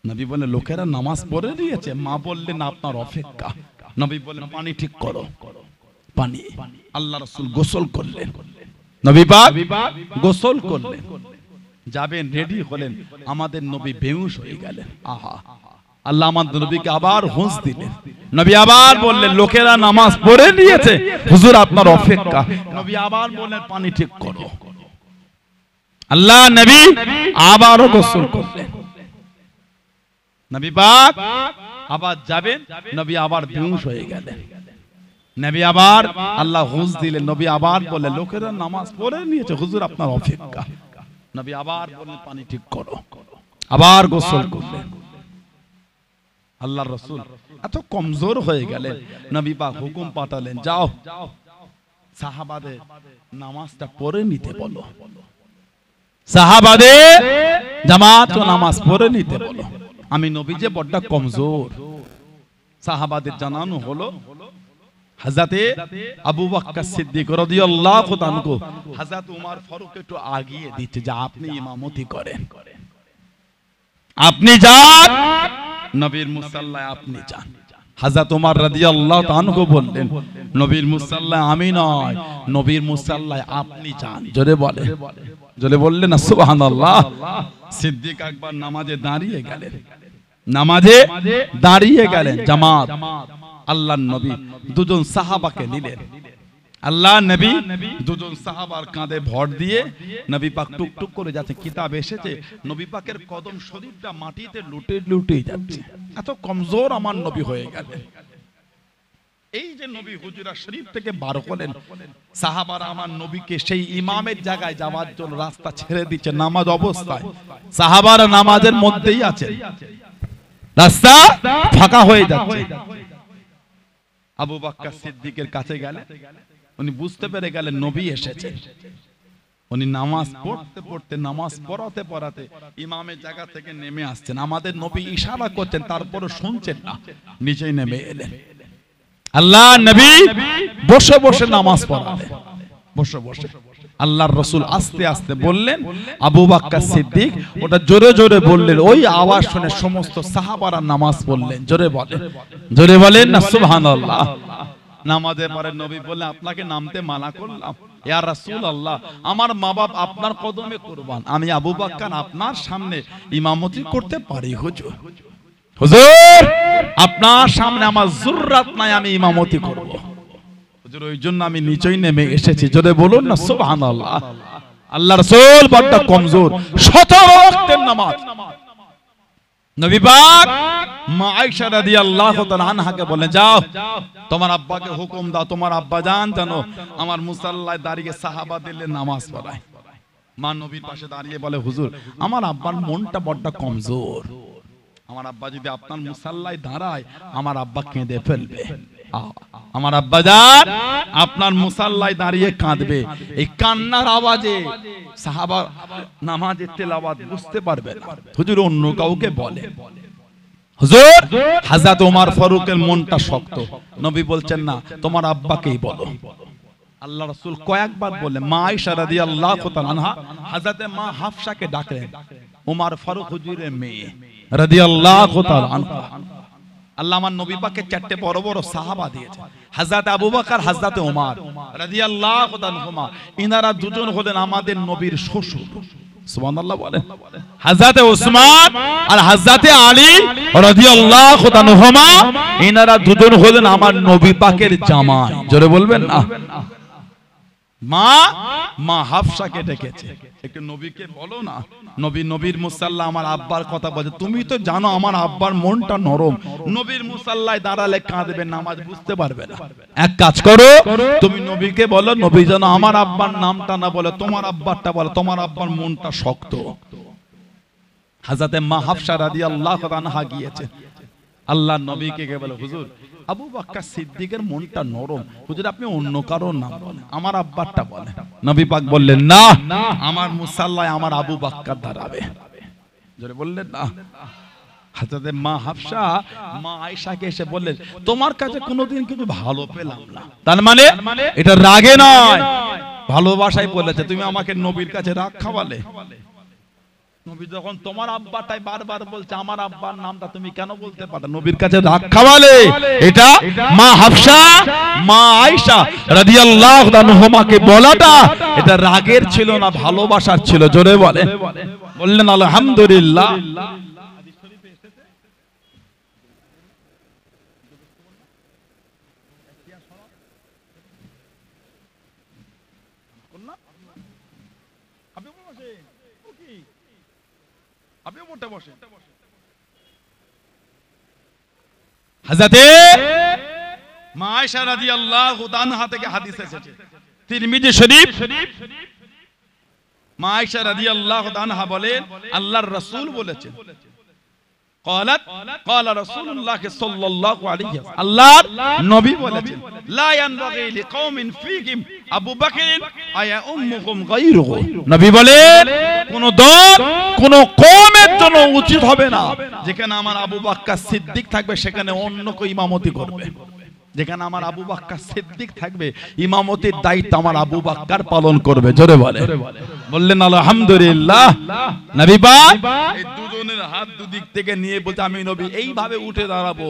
নবী বলে লোকেরা নামাজ পড়ে দিয়েছে মা বললেন আপনার অপেক্ষা নবী বলেন পানি ঠিক করো পানি আল্লাহ রাসূল গোসল করলেন নবী পাক গোসল করলেন যাবেন রেডি হলেন আমাদের নবী বেহুশ হয়ে গেলেন আহা আল্লাহ আমাদের নবীকে আবার হুঁশ দিলেন নবী আবার বললেন লোকেরা নামাজ পড়ে নিয়েছে হুজুর আপনার অপেক্ষা নবী আবার বললেন পানি ঠিক করো আল্লাহ নবী আবারও গোসল করলেন নবী পাক আবার যাবেন নবী আবার বেহুশ হয়ে গেলেন নবী আবার আল্লাহ হুঁশ দিলেন নবী আবার বললেন লোকেরা নামাজ পড়ে নিয়েছে হুজুর আপনার অপেক্ষা নবী আবার বললেন পানি ঠিক করো আবার গোসল করলেন আল্লাহর রাসূল এত কমজোর হয়ে গেলেন নবী পাক হুকুম পাঠালেন যাও সাহাবাদের নামাজটা পড়ে নিতে বলো সাহাবাদের জামাত ও নামাজ পড়ে নিতে বলো আমি নবী যে বড় কমজোর সাহাবাদের জানানো হলো হযরতে আবু বকর সিদ্দিক রাদিয়াল্লাহু তাআলা হযরত ওমর ফারুক একটু আগিয়ে দিতে যে আপনি ইমামতি করেন আপনি যান নবীর মুসাল্লায় আপনি যান হযরত ওমর রাদিয়াল্লাহু তাআলা বললেন নবীর মুসাল্লায় আমি নয় নবীর মুসাল্লায় আপনি যান জোরে বললেন না সুবহানাল্লাহ সিদ্দিক আকবর নামাজে দাঁড়িয়ে গেলেন জামাত আল্লাহর নবী দুজন সাহাবাকে নিলেন আল্লাহ নবী দুজন সাহাবার কাঁধে ভর দিয়ে নবী পাক টুকটুক করে যাচ্ছে কিতাব এসেছে নবী পাকের কদম শরীফটা মাটিতে লুটে যাচ্ছে এত কমজোর আমার নবী হয়ে গেলেন এই যে নবী হুজরা শরীফ থেকে বার হলেন সাহাবারা আমার নবীকে সেই ইমামের জায়গায় যাওয়ার জন্য রাস্তা ছেড়ে দিচ্ছে নামাজ অবস্থায় সাহাবারা নামাজের মধ্যেই আছে রাস্তা ফাঁকা হয়ে যাচ্ছে আবু বকর সিদ্দিকের কাছে গেলেন উনি বুঝতে পেরে গেলেন নবী এসেছে উনি নামাজ পড়তে পড়তে নামাজ পড়াতে পড়াতে ইমামের জায়গা থেকে নেমে আসছেন, আমাদের নবী ইশারা করছেন, তারপরে শুনছেন না, নিচেই নেমে এলেন। আল্লাহ নবী বসে বসে নামাজ পড়ালেন, বসে বসে। আল্লাহর রাসূল আস্তে আস্তে বললেন, আবু বকর সিদ্দিক, ওটা জোরে জোরে বললেন। ওই আওয়াজ শুনে সমস্ত সাহাবারা নামাজ পড়লেন। জোরে বলেন না সুবহানাল্লাহ। নামাজের পরে নবী বললেন, আপনাকে নামতে মানা করলাম, ইয়া রাসূলুল্লাহ, আমার মা বাপ আপনার কদমে কুরবান, আমি আবু বকর আপনার সামনে ইমামতি করতে পারি হুজুর। হুজুর আপনার সামনে আমার জুররাত নাই, আমি ইমামতি করব হুজুর, ওই জন্য আমি নিচেই নেমে এসেছি। জোরে বলুন না সুবহানাল্লাহ। আল্লাহর রাসূল বড় কমজোর, 17 ওয়াক্তের নামাজ। নবী পাক মা আয়েশা রাদিয়াল্লাহু তাআলা আনহাকে বলেন, যাও তোমার আব্বাকে হুকুম দাও, তোমার আব্বা জান জানো আমার মুসাল্লায় দাঁড়িয়ে সাহাবাদের নামাজ পড়ায়। মা নবীর পাশে দাঁড়িয়ে বলে, হুজুর আমার আব্বার মনটা বড় কমজোর, আমার আব্বা যদি আপনার মুসাল্লায় দাঁড়ায় আমার আব্বা কেঁদে ফেলবে, আমার আব্বা জান আপনার মুসাল্লায় দাঁড়িয়ে কাঁদবে। এই কান্নার আওয়াজে সাহাবা নামাজের তেলাওয়াত বুঝতে পারবে না। হুজুর অন্য কাউকে বলে। হুজুর হযরত ওমর ফারুকের মনটা শক্ত, নবী বলছেন না, তোমার আব্বাকেই বলো। আল্লাহ রাসূল কয়েকবার বললেন। মা আয়েশা রাদিয়াল্লাহু তাআলা আনহা হযরত মা হাফসাকে ডাকলেন, ওমর ফারুক হুজুরের মেয়ে রাদিয়াল্লাহু তাআলা আনহা। আল্লাহ আমার নবী পাককে 4টে বড় বড় সাহাবা দিয়েছেন, হযরত আবু বকর, হযরত ওমর রাদিয়াল্লাহু তাআলা আনহুমা। ইনারা দুজন হলেন আমাদের নবীর শ্বশুর, সুবহানাল্লাহ বলেন। হযরত ওসমান আর হযরত আলী রাদিয়াল্লাহু তাআলা আনহুমা, ইনারা দুজন হলেন আমার নবী পাকের জামাই। জোরে বলবেন না। মা হাফসাকে ডেকেছে, একটু নবীকে বলো না, নবীর মুসাল্লা আমার আব্বার কথা বলে। তুমি তো জানো আমার আব্বার মনটা নরম, নবীর মুসাল্লায় দাঁড়ালে কাঁদবে, নামাজ বুঝতে পারবে না। এক কাজ করো, তুমি নবীকে বলো, নবী যেন আমার আব্বার নামটা না বলে, তোমার আব্বারটা বলে, তোমার আব্বার মনটা শক্ত। হযরত মা হাফসা রাদিয়াল্লাহু আনহা গিয়েছে, আল্লাহ নবীকে বলে, হুজুর আবু বকর সিদ্দিকের মনটা নরম, হুজুর আপনি অন্য কারোর নাম বলেন, আমার আব্বারটা বলেন। নবী পাক বললেন, না, আমার মুসাল্লায় আমার আবু বকর দাঁড়াবে। জোরে বললেন না। হযরত মা হাফসা মা আয়েশাকে এসে বললেন, তোমার কাছে কোনোদিন কিছু ভালো পেলাম না। তার মানে এটা রাগে নয়, ভালোবাসায় বলেছে। তুমি আমাকে নবীর কাছে রাগ খাওয়ালে। নবী যখন তোমার আব্বাটাই বারবার বলছে, আমার আব্বার নামটা তুমি কেন বলতে পারো, নবীর কাছে রাগ খাওয়ালে। এটা মা হাফসা মা আয়েশা রাদিয়াল্লাহু আনহুমাকে বলাটা এটা রাগের ছিল না, ভালোবাসার ছিল। জোরে বলে বললেন আলহামদুলিল্লাহ। হযরতে মা আয়েশা রাদিয়াল্লাহু আনহা থেকে হাদিস এসেছে তিরমিজি শরীফ। মা আয়েশা রাদিয়াল্লাহু আনহা বলেন, আল্লাহর রাসূল বলেছেন, قالت قال رسول الله صلى الله عليه وسلم, আল্লাহর নবী বলেছেন, লা ইয়ানবাগি লিকাওমিন ফীহিম আবু বকর আয়া উম্মুহুম গায়রুহু। নবী বলেন, কোন দল কোন কওমের জন্য উচিত হবে না যেখানে আমার আবু বকর সিদ্দিক থাকবে সেখানে অন্য কেউ ইমামতি করবে। যেখানে আমার আবু বকর সিদ্দিক থাকবে ইমামতির দায়িত্ব আমার আবু বকর পালন করবে। জোরে বলে বললেন আলহামদুলিল্লাহ। নবী পাক এই দুজনের হাত দুদিক থেকে নিয়ে বলতে, আমি নবী এইভাবে উঠে দাঁড়াবো,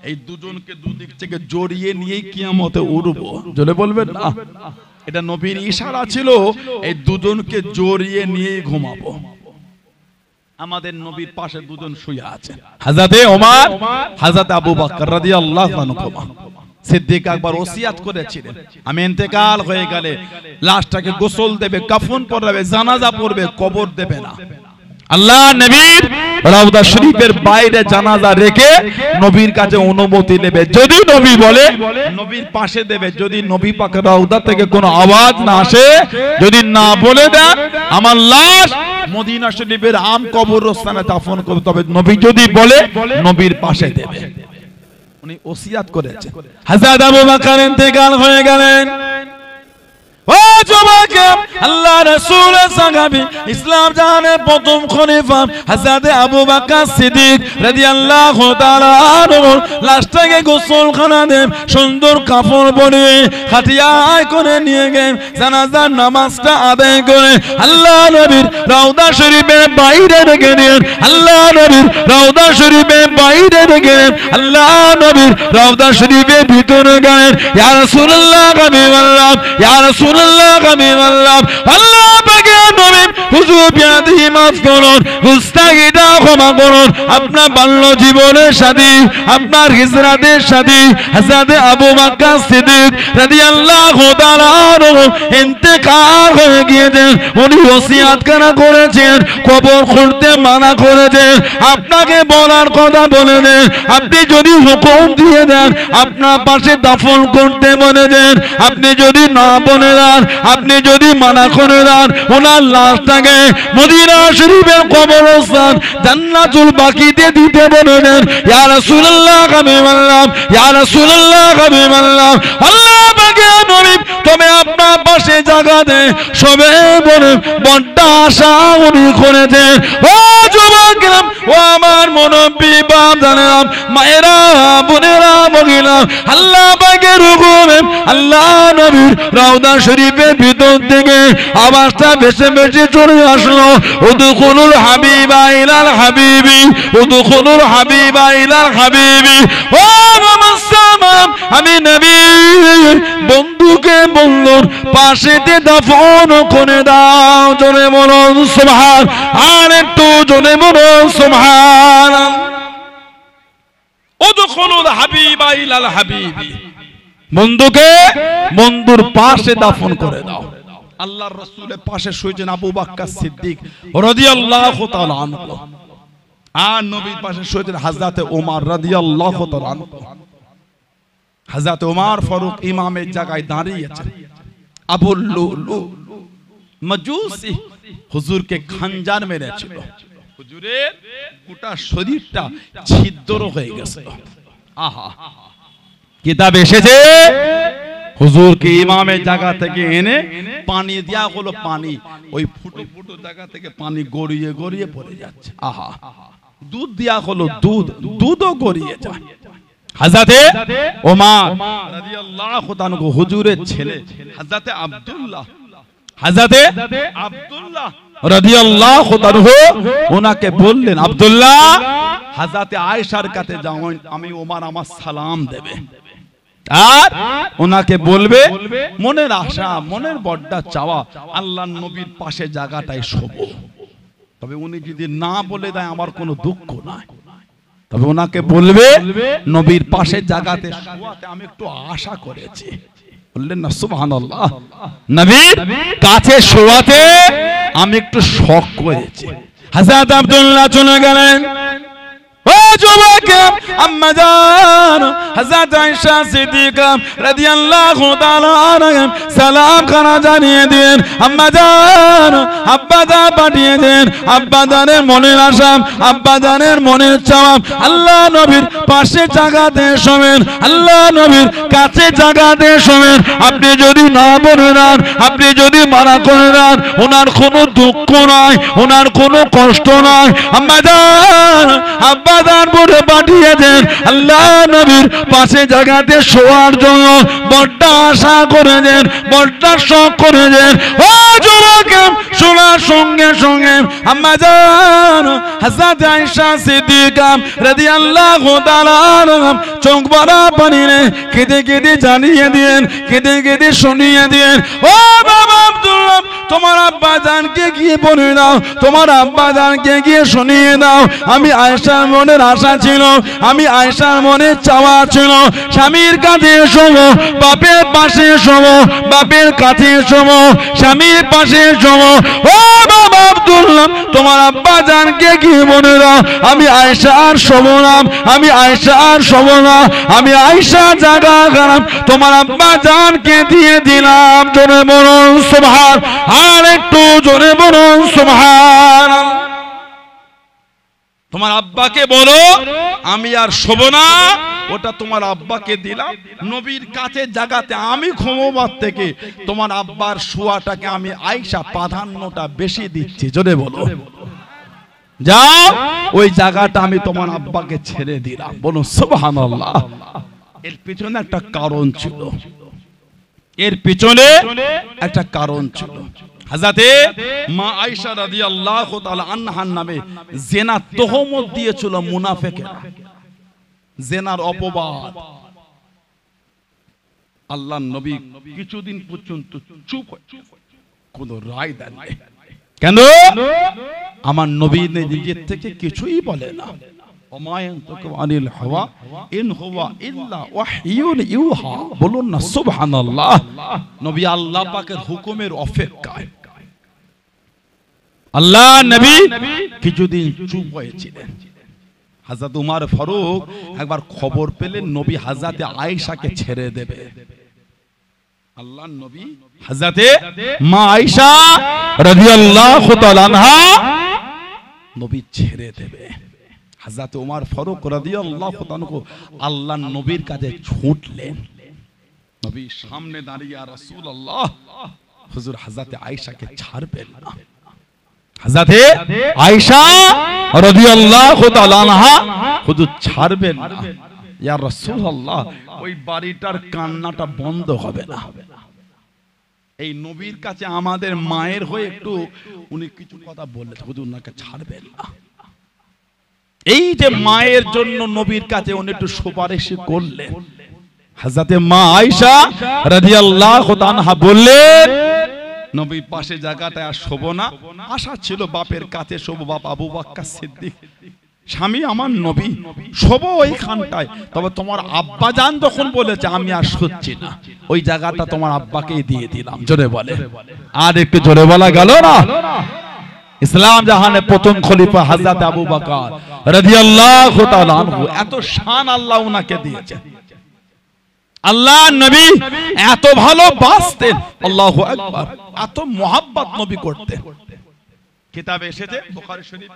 এই দুজনকে দুদিক থেকে জড়িয়ে নিয়েই কিয়ামতে উঠবো। জোরে বলবেন না। এটা নবীর ইশারা ছিল, এই দুজনকে জড়িয়ে নিয়ে ঘুমাবো। আমাদের নবীর পাশে দুজন শুয়ে আছে, হযরত ওমর, হযরত আবু বকর রাদিয়াল্লাহু আনহু। সিদ্দিক আকবর ওসিয়াত করেছিলেন, আমি ইন্তেকাল হয়ে গেলে লাশটাকে গোসল দেবে, কাফন পরাবে, জানাজা পড়বে, কবর দেবে না। আল্লাহ নবীর রওজা শরীফের বাইরে জানাজা রেখে নবীর কাছে অনুমতি নেবে। যদি নবী বলে নবীর পাশে দেবে, যদি নবী পাকের রওজা থেকে কোনো আওয়াজ না আসে, যদি না বলে দেন আমার লাশ মদিনা শরীফের আম কবরস্থানে দাফন করবে, তবে নবী যদি বলে নবীর পাশে দেবে। উনি ওসিয়াত করেছেন। হযরত আবু বকর ইন্তেকাল হয়ে গেলেন। ও যুবক আল্লাহ রাসূলের সাহাবী ইসলাম জাহানের প্রথম খলিফা হযরত আবু বকর সিদ্দিক রাদিয়াল্লাহু তাআলা আনহু লাশটাকে গোসলখানাতে সুন্দর কাপড় পরিয়ে খাটিয়ায় করে নিয়ে গেলেন জানাজার নামাজটা আদায় করে আল্লাহ নবীর রওজা শরীফের বাইরে রেখে দিলেন আল্লাহ নবীর রওজা শরীফের বাইরে রেখে দিলেন আল্লাহ নবীর রওজা শরীফের ভিতরে গেলেন ইয়া রাসূলুল্লাহ হাবিবাল্লাহ ইয়া রাসূলুল্লাহ হাবিবাল্লাহ আল্লাহ পাকের নবী হুজুর বিয়াদি মাফ করুন গুস্তাখিটা ক্ষমা করুন আপনার বাল্য জীবনের সাথী আপনার হিজরাতের সাথী হযরত আবু বকর সিদ্দিক রাদিয়াল্লাহু তাআলা আনহু ইন্তেকাল হয়ে গিয়েছেন উনি ওসিয়াত করেছেন কবর খুঁড়তে মানা করেছেন আপনাকে বলার কথা বলে দেন আপনি যদি হুকুম দিয়ে দেন আপনার পাশে দাফন করতে বলে দেন আপনি যদি না বলে দেন আপনি যদি মানা করে দেন ওনার লাশটাকে মদিনা শরীফের কবরস্থান জান্নাতুল বাকিতে দিতে বলে দেন ইয়া রাসূলুল্লাহ হাবিবাল্লাহ ইয়া রাসূলুল্লাহ হাবিবাল্লাহ আল্লাহ পাকের নবী তবে আপনার পাশে জায়গা দেন সবে বলে বড় আশা উনি করেছেন ও যুবকরা ও আমার মুরব্বি বাপদানেরা মায়েরা বোনেরা মহিলা আল্লাহ পাকের হুকুমে আল্লাহ নবীর রওজা শরীফের ভিতর থেকে আওয়াজটা ভেসে ভেসে চলে আসলো উদখুলুল হাবিবা ইলাল হাবিবি উদখুলুল হাবিবা ইলাল হাবিবি ও মুসলমান আমি নবী বন্ধুকে বন্ধুর পাশেতে দাফন করে দাও জোরে বলুন সুবহান আর একটু জোরে বলুন সুবহান উদখুলুল হাবিবা ইলাল হাবিবি বন্ধুকে বন্ধুর পাশে দাফন করে দাও আল্লাহর রাসূলের পাশে শুয়েছেন আবু বকর সিদ্দিক রাদিয়াল্লাহু তাআলা আনহু আর নবীর পাশে শুয়েছেন হযরত ওমর রাদিয়াল্লাহু তাআলা আনহু হযরত ওমর ফারুক ইমামের জায়গায় দাঁড়িয়ে আছেন আবু লুলু মাজুসি হুজুরকে খঞ্জার মেরেছিল হুজুরের গোটা শরীরটা ছিদ্র হয়ে গেছে আহা কিতাব এসেছে হুজুরকে ইমামের জায়গা থেকে এনে পানি দেয়া হলো পানি ওই ফুটো ফুটো জায়গা থেকে পানি গড়িয়ে গড়িয়ে পড়ে যাচ্ছে আহা দুধ দেয়া হলো দুধও গড়িয়ে যায় হযরত ওমর রাদিয়াল্লাহু তাআলা হুজুরের ছেলে হযরত আব্দুল্লাহ রাদিয়াল্লাহু তাআলা ওনাকে বললেন আব্দুল্লাহ হযরত আয়েশার কাছে যাও আমি ওমর আমার সালাম দেবে আর ওনাকে বলবে মনের আশা মনের বড়টা চাওয়া আল্লাহর নবীর পাশে জায়গাটায় শোবো তবে উনি যদি না বলে দেয় আমার কোনো দুঃখ নাই তবে ওনাকে বলবে নবীর পাশে জায়গাতে শোয়াতে আমি একটু আশা করেছি বললেন না সুবহানাল্লাহ নবীর কাছে শোয়াতে আমি একটু শখ করেছি হযরত আব্দুল্লাহ চলে গেলেন ও যুবক আম্মা জান হযরত আয়েশা সিদ্দিকা রাদিয়াল্লাহু তাআলা আনহা সালাম খানা জানিয়ে দেন আম্মা জান আব্বা জান পাঠিয়ে দেন আব্বা জানের মনের আশা আব্বা জানের মনের চাওয়া আল্লাহ নবীর পাশে জায়গাতে শোবেন আল্লাহ নবীর কাছে জায়গাতে শোবেন আপনি যদি না বলেন আপনি যদি মানা করেন ওনার কোনো দুঃখ নাই ওনার কোনো কষ্ট নাই আম্মা জান আব্বা দান বলে পাঠিয়ে দেন আল্লাহ নবীর পাশে জায়গাতে শোয়ার জন্য বড় আশা করে দেন বড় শখ করে দেন ও যুবক শোনার সঙ্গে সঙ্গে আম্মা জান হযরত আয়েশা সিদ্দিকা রাদিয়াল্লাহু তাআলা আনহা চোখ ভরা পানি রে কেঁদে কেঁদে জানিয়ে দেন কেঁদে কেঁদে শুনিয়ে দেন ও বাবা আব্দুল্লাহ তোমার আব্বা জানকে গিয়ে বলে দাও তোমার আব্বা জানকে গিয়ে শুনিয়ে দাও আমি আয়েশার মনের আশা ছিল আমি আয়েশার মনের চাওয়া ছিল স্বামীর কাছে শোবো বাপের পাশে শোবো বাপের কাছে শোবো স্বামীর পাশে শোবো ও বাবা আব্দুল্লাহ তোমার আব্বা জানকে গিয়ে বলে দাও আমি আয়েশার শোবো না আমি আয়েশার শোবো না আমি আয়েশা জায়গা গেলাম তোমার আব্বা জানকে দিয়ে দিলাম জোরে বলুন সুবহান আর একটু জোরে বলুন সুবহান তোমার আব্বাকে বলো আমি আর শোবো না ওটা তোমার আব্বাকে দিলাম নবীর কাছে জায়গাতে আমি ঘুমোবার থেকে তোমার আব্বার শোয়াটাকে আমি আয়েশা প্রাধান্যটা বেশি দিচ্ছি, জোরে বলো। যাও ওই জায়গাটা আমি তোমার আব্বাকে ছেড়ে দিলাম, বলুন সুবহানাল্লাহ। এর পিছনে একটা কারণ ছিল, এর পিছনে একটা কারণ ছিল। হযরতে মা আয়েশা রাদিয়াল্লাহু তাআলা আনহার নামে জিনা তোহমত দিয়েছিল মুনাফিকরা, জিনার অপবাদ। আল্লাহর নবী কিছুদিন পর্যন্ত চুপ, কোনো রায় দেন নাই। কেন? আমার নবী নিজের থেকে কিছুই বলে না। আনিল হাওয়া ইন হুয়া ইল্লা ওয়াহয়ুন ইউহা, বলুন না সুবহানাল্লাহ। নবী আল্লাহ পাকের হুকুমের অপেক্ষায়। আল্লাহ নবী কিছুদিন চুপ হয়েছিলেন। হযরত উমর ফারুক একবার খবর পেলেন নবী হযরতে আয়েশাকে ছেড়ে দেবে। আল্লাহর নবী হযরতে মা আয়েশা রাদিয়াল্লাহু তাআলা আনহা নবী ছেড়ে দেবে। হযরত উমর ফারুক রাদিয়াল্লাহু তাআলা আল্লাহর নবীর কাছে ছুটলেন। নবীর সামনে দাঁড়িয়ে, ইয়া রাসূলুল্লাহ, হুজুর হযরতে আয়েশাকে ছাড়বেন না। হযরতে আয়েশা রাদিয়াল্লাহু তাআলা আনহা হুজুর ছাড়বেন না, ইয়া রাসূলুল্লাহ। ওই বাড়িটার কান্নাটা বন্ধ হবে না। এই নবীর কাছে আমাদের মায়ের হয়ে একটু উনি কিছু কথা বললেন, হুজুর ওনাকে ছাড়বেন না। এই যে মায়ের জন্য নবীর কাছে উনি একটু সুপারিশ করলেন। হযরতে মা আয়েশা রাদিয়াল্লাহু তাআলা বললেন, নবীর পাশে জায়গাটা আর শোবো না। আশা ছিল বাপের কাছে শোবো, বাপ আবু বকর সিদ্দিক স্বামী আমার নবী, শোবো ওইখানটায়। তবে তোমার আব্বা জান যখন বলেছে আমি আর শুচ্ছি না, ওই জায়গাটা তোমার আব্বাকেই দিয়ে দিলাম, জোরে বলে। আর একটু জোরে বলা গেল না? ইসলাম জাহানের প্রথম খলিফা হযরত আবু বকর রাদিয়াল্লাহু তাআলা আনহু, এত শান আল্লাহ উনাকে দিয়েছেন। আল্লাহ নবী এত ভালোবাসতেন, আল্লাহু আকবার, এত মোহাব্বত নবী করতেন। কিতাবে এসেছে, বুখারী শরীফ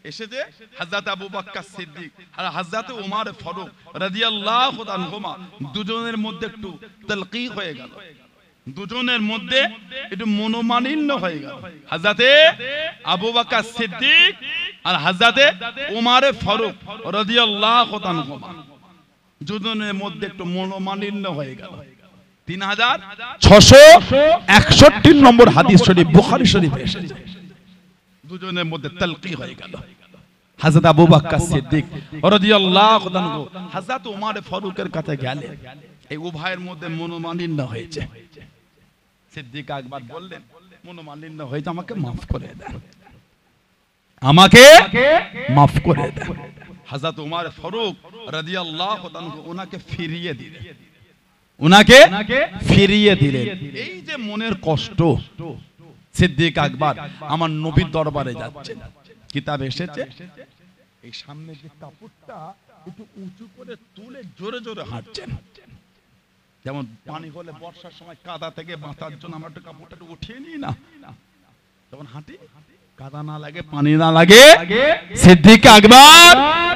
এসেছে, হযরত আবু বকর সিদ্দিক আর হযরত উমর ফারুক রাদিয়াল্লাহু আনহুমা দুজনের মধ্যে একটু তালকীহ হয়ে গেল, দুজনের মধ্যে একটু মনোমালিন্য হয়ে গেল। হযরত আবু বকর সিদ্দিক আর হযরত উমর ফারুক রাদিয়াল্লাহু আনহুমা দুজনের মধ্যে একটু মনোমালিন্য হয়ে গেল। 3661 নম্বর হাদিস শরীফ বুখারী শরীফে এসেছে, দুজনের মধ্যে তালকীহ হয়ে গেল। হযরত আবু বকর সিদ্দিক রাদিয়াল্লাহু আনহু হযরত উমর ফারুকের কাছে গেলেন, এই উভয়ের মধ্যে মনোমালিন্য হয়েছে। সিদ্দিক একবার বললেন, মনোমালিন্য হয়েছে, আমাকে মাফ করে দেন, আমাকে মাফ করে দেন। হযরত উমর ফারুক রাদিয়াল্লাহু আনহু ওনাকে ফিরিয়ে দিলেন, ওনাকে ফিরিয়ে দিলেন। এই যে মনের কষ্ট, সিদ্দিক আকবর আমার নবীর দরবারে যাচ্ছেন। কিতাবে এসেছে, এই সামনে যে কাপড়টা একটু উঁচু করে তুলে জোরে জোরে হাঁটছেন। যেমন পানি হলে বর্ষার সময় কাদা থেকে বাঁচার জন্য আমরা একটু কাপড়টা একটু উঠিয়ে নিই না, তখন হাঁটি, কাদা না লাগে, পানি না লাগে। সিদ্দিক আকবর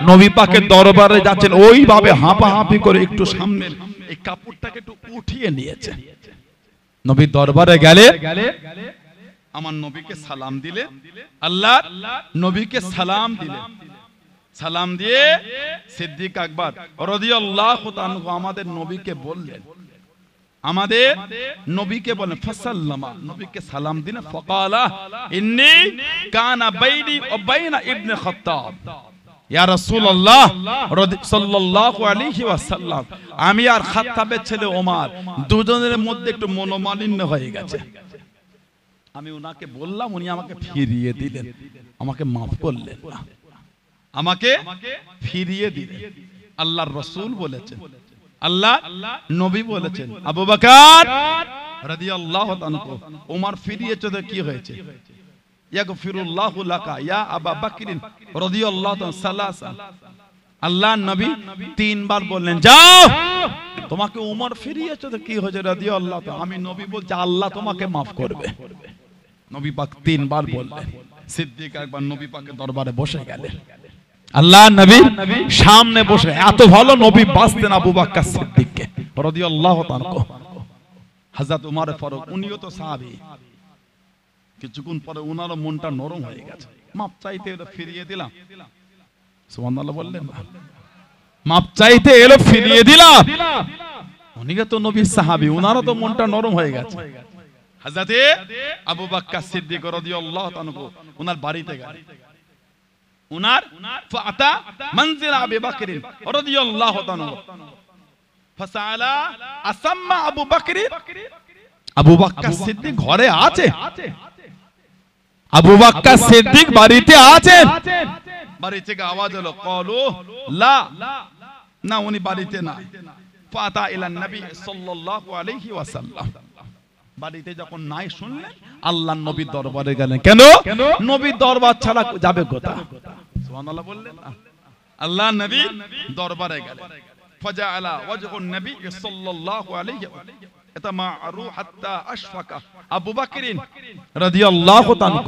নবী পাকের দরবারে যাচ্ছেন, ওইভাবে হাঁপাহাঁপি করে একটু সামনে এই কাপড়টাকে একটু উঠিয়ে নিয়েছে। নবীর দরবারে গেলে আমার নবীকে সালাম দিলে, আল্লাহ নবীকে সালাম দিলে, সালাম দিয়ে সিদ্দিক আকবর রাদিয়াল্লাহু তাআলা আমাদের নবীকে বললেন, আমাদের নবীকে বলেন, ফাসাল্লামা, নবীকে সালাম দিলেন। ফাকালা ইন্নী কানা বাইনি ওয়া বাইনা ইবনে খাত্তাব, ইয়া রাসূলুল্লাহ সাল্লাল্লাহু আলাইহি ওয়াসাল্লাম, আমি আর খাত্তাবের ছেলে ওমর দুজনের মধ্যে একটু মনোমালিন্য হয়ে গেছে। আমি উনাকে বললাম, উনি আমাকে ফিরিয়ে দিলেন, আমাকে মাফ করলেন না, আমাকে ফিরিয়ে দিলেন। আল্লাহর রাসূল বলেছেন, আল্লাহ নবী বলেছেন, আবু বকর রাদিয়াল্লাহু তাআলা ওমর ফিরিয়েছে তো কি হয়েছে? ইয়াগফিরুল্লাহু লাকা ইয়া আবু বকর রাদিয়াল্লাহু তাআলা সালাসা। আল্লাহ নবী তিনবার বললেন, যাও, তোমাকে ওমর ফিরিয়েছে তো কি হয়েছে রাদিয়াল্লাহু তাআলা। আমি নবী বলছি, আল্লাহ তোমাকে মাফ করবে। নবী পাক তিনবার বললেন। সিদ্দিক একবার নবী পাকের দরবারে বসে গেলেন। আল্লাহ নবী সামনে বসে এত ভালো নবী বাঁচতেন আবু বকর সিদ্দিককে রাদিয়াল্লাহু তাআলা। হযরত উমর ফারুক উনিও তো সাহাবী, কিছুক্ষণ পরে উনারও মনটা নরম হয়ে গেছে, মাপ চাইতে এলো ফিরিয়ে দিলাম। সুবহানাল্লাহ বললেন না? মাপ চাইতে এলো ফিরিয়ে দিলাম। উনিও তো নবীর সাহাবী, উনারও তো মনটা নরম হয়ে গেছে। হযরত আবু বকর সিদ্দিক রাদিয়াল্লাহু তাআলা উনার বাড়িতে গেলেন। উনার ফাতা মনজিল আবু বকর রাদিয়াল্লাহু তাআলা ফাসালা আসাম্মা আবু বকর। আবু বকর সিদ্দিক ঘরে আছে, আবু বকর সিদ্দিক বাড়িতে আছেন। বাড়ি থেকে আওয়াজ হলো ক্বালু লা, না উনি বাড়িতে না। ফাতা ইলা নবী সাল্লাল্লাহু আলাইহি ওয়াসাল্লাম, বাড়িতে যখন নাই শুনলেন আল্লাহর নবীর দরবারে গেলেন। কেন? নবীর দরবার ছাড়া যাবে কোথায়? সুবহানাল্লাহ বললেন না? আল্লাহর নবী দরবারে গেলেন। ফাজাআলা ওয়াজহুন নবী সাল্লাল্লাহু আলাইহি ইয়াতামাআরু হাত্তা আশফাকা আবু বকর রাদিয়াল্লাহু তাআলা।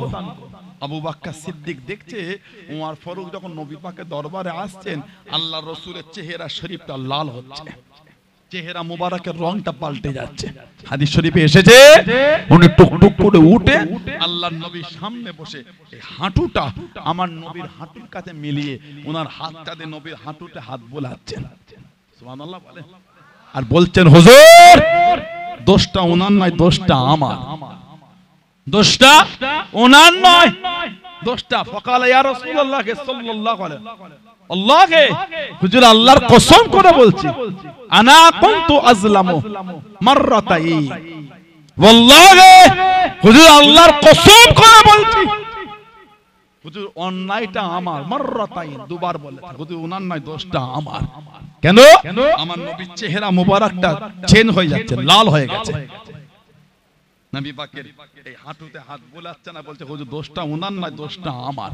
আবু বকর সিদ্দিক দেখছে উমর ফারুক যখন নবী পাকের দরবারে আসছেন, আল্লাহর রাসূলের চেহারা শরীফটা লাল হচ্ছে, চেহারা মুবারকের রংটা পাল্টে যাচ্ছে। হাদিস শরীফে এসেছে উনি টুকটুক করে উঠে আল্লাহর নবীর সামনে বসে এই হাঁটুটা আমার নবীর হাঁটুর কাছে মিলিয়ে ওনার হাতটা দিয়ে নবীর হাঁটুতে হাত বোলাচ্ছেন। সুবহানাল্লাহ বলেন। আর বলছেন হুজুর দোষটা ওনার নয়, দোষটা আমার। দোষটা ওনার নয়, দোষটা ফাকালা ইয়া রাসূলুল্লাহ সাল্লাল্লাহু আলাইহি আল্লাহকে, হুজুর আল্লাহর কসম করে বলছি আনা কুনতু আজলামু মাররাতাই, ওয়াল্লাহি হুজুর আল্লাহর কসম করে বলছি হুজুর অন্যায়টা আমার। মাররাতাই দুবার বলেছে, হুজুর ওনার নয়, দোষটা আমার। কেন? আমার নবীর চেহারা মুবারকটা চেঞ্জ হয়ে যাচ্ছে, লাল হয়ে গেছে। নবী পাকের এই হাঁটুতে হাত বোলাচ্ছে না, বলছে হুজুর দোষটা ওনার নয়, দোষটা আমার।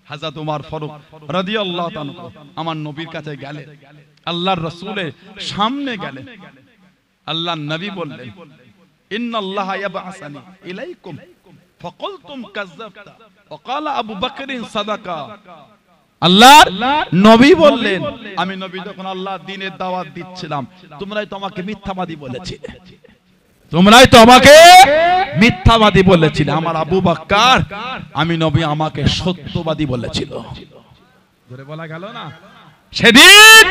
হযরত উমর ফারুক রাদিয়াল্লাহু তাআলা আমার নবীর কাছে গেলেন, আল্লাহর রাসূলের সামনে গেলেন। আল্লাহর নবী বললেন ইন্নাল্লাহা ইয়াবআসানি ইলাইকুম ফাকুলতুম কাযাবতা ওয়া ক্বালা আবু বকর সাদাকা। আল্লাহর নবী বললেন আমি নবী যখন আল্লাহর দ্বীনের দাওয়াত দিচ্ছিলাম তোমরাই তো আমাকে মিথ্যাবাদী বলেছিলে, তোমরাই তো আমাকে মিথ্যাবাদী বলেছিলে। আমার আবু বকর আমি নবী আমাকে সত্যবাদী বলেছিল। ধরে বলা গেল না? সেদিন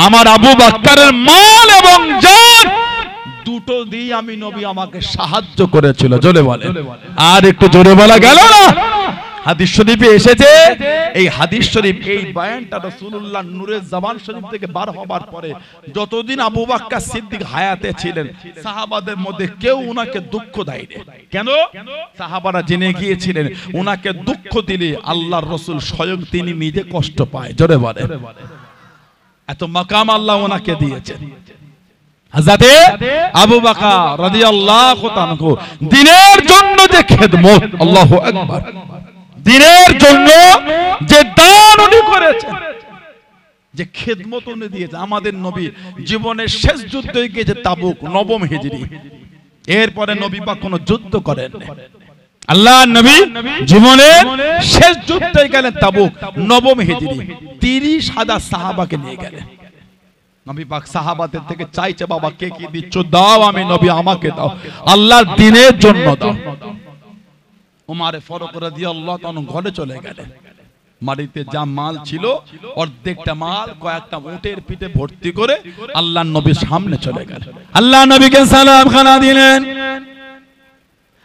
আমার আবু বকরের মাল এবং জান দুটো দিয়ে আমি নবী আমাকে সাহায্য করেছিল। জোরে বলে, আর একটু জোরে বলা গেল না? হাদিস শরীফে এসেছে, এই হাদিস শরীফ এই বয়ানটা রাসূলুল্লাহ নূরের জবান শরীফ থেকে বার হবার পরে যতদিন আবু বকর সিদ্দিক হায়াতে ছিলেন সাহাবাদের মধ্যে কেউ উনাকে দুঃখ দেয়নি। কেন? সাহাবারা জেনে গিয়েছিলেন উনাকে দুঃখ দিলে আল্লাহর রাসূল স্বয়ং তিনি নিজে কষ্ট পায়। জোরে বলে, এত মাকাম আল্লাহ ওনাকে দিয়েছেন। হযরত আবু বকর রাদিয়াল্লাহু তাআলা দ্বীনের জন্য যে খেদমত, আল্লাহু আকবার, দ্বীনের জন্য যে দান উনি করেছেন, যে খেদমত উনি দিয়েছেন। আমাদের নবী জীবনের শেষ যুদ্ধ গিয়েছে তাবুক, নবম হিজরি। এরপরে নবী পাক কোনো যুদ্ধ করেন না। আল্লাহর নবী জীবনের শেষ যুদ্ধে গেলেন তাবুক, নবম হিজরি। 30,000 সাহাবাকে নিয়ে গেলেন। নবী পাক সাহাবাদের থেকে চাইছে বাবা কে কি দিচ্ছ দাও, আমি নবী আমাকে দাও, আল্লাহর দ্বীনের জন্য দাও। উমর ফারুক রাদিয়াল্লাহু তাআলা ঘরে চলে গেলেন। বাড়িতে যা মাল ছিল অর্ধেকটা মাল কয়েকটা উটের পিঠে ভর্তি করে আল্লাহর নবীর সামনে চলে গেলেন। আল্লাহর নবীকে সালাম খানা দিলেন,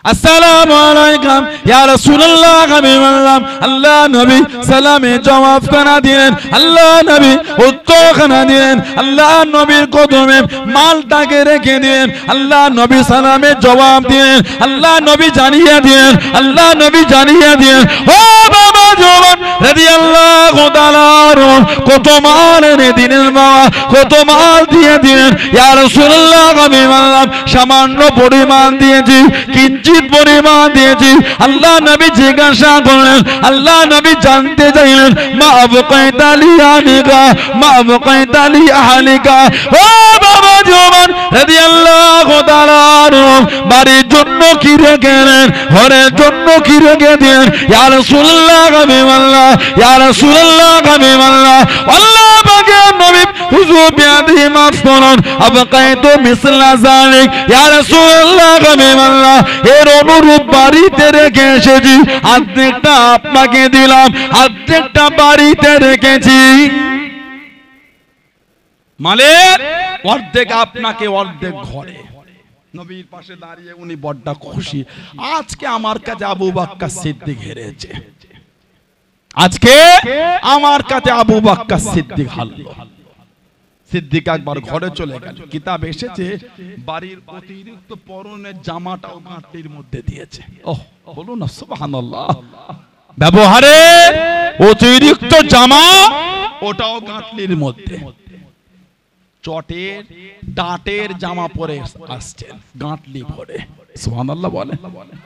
আসসালামু আলাইকুম ইয়া রাসূলুল্লাহ হাবিবাল্লাহ। আল্লাহ নবী সালামে জবাব খানা দিলেন, আল্লাহ নবী উত্তর খানা দিলেন। আল্লাহ নবীর কদমে মালটাকে রেখে দিলেন, আল্লাহ নবী সালামে জবাব দিলেন, আল্লাহ নবী জানিয়ে দিলেন, আল্লাহ নবী জানিয়ে দিলেন ও বাবা জওয়ান রাদিয়াল্লাহু তাআলা কত মাল এনে দিলেন বাবা, কত মাল দিয়ে দিলেন ইয়া রাসূলুল্লাহ হাবিবাল্লাহ। সামান্য পরিমাণ দিয়েছি, কিঞ্চিত পরিমাণ দিয়েছি। আল্লাহ নবী জিজ্ঞাসা করলেন, আল্লাহ নবী জানতে চাইলেন মা আবকাইতা লি আহলিকা, মা আবকাইতা লি আহলিকা। ও বাবা জওয়ান রাদিয়াল্লাহু তাআলা বাড়ির জন্য কি রেখেলেন, ঘরের জন্য কি রেখে দিলেন। ইয়া রাসূলুল্লাহ হাবিবাল্লাহ, ইয়া রাসূলুল্লাহ হাবিবাল্লাহ, আল্লাহ পাকের নবী হুজুর বিয়াদি মাফ করুন, আবকাইতু মিসলা যালিক, ইয়া রাসূলুল্লাহ হাবিবাল্লাহ, এর অনুরূপ বাড়িতে রেখে এসেছি, অর্ধেকটা আপনাকে দিলাম, অর্ধেকটা বাড়িতে রেখেছি। মানে অর্ধেক আপনাকে, অর্ধেক ঘরে। নবীর পাশে দাঁড়িয়ে উনি বড়টা খুশি, আজকে আমার কাছে আবু বকর সিদ্দিক হেরেছে, আজকে আমার কাছে আবু বকর সিদ্দিক হারলো। সিদ্দিক একবার ঘরে চলে গেল, কিতাব এসেছে বাড়ির অতিরিক্ত পরনের জামাটাও গাঁটটির মধ্যে দিয়েছে। ওহ, বলুন না সুবহানাল্লাহ। ব্যবহারে অতিরিক্ত জামা, ওটাও গাঁটলির মধ্যে। চটের ডাটের জামা পরে আসছেন, গাঁটলি ভরে। সুবহানাল্লাহ বলে।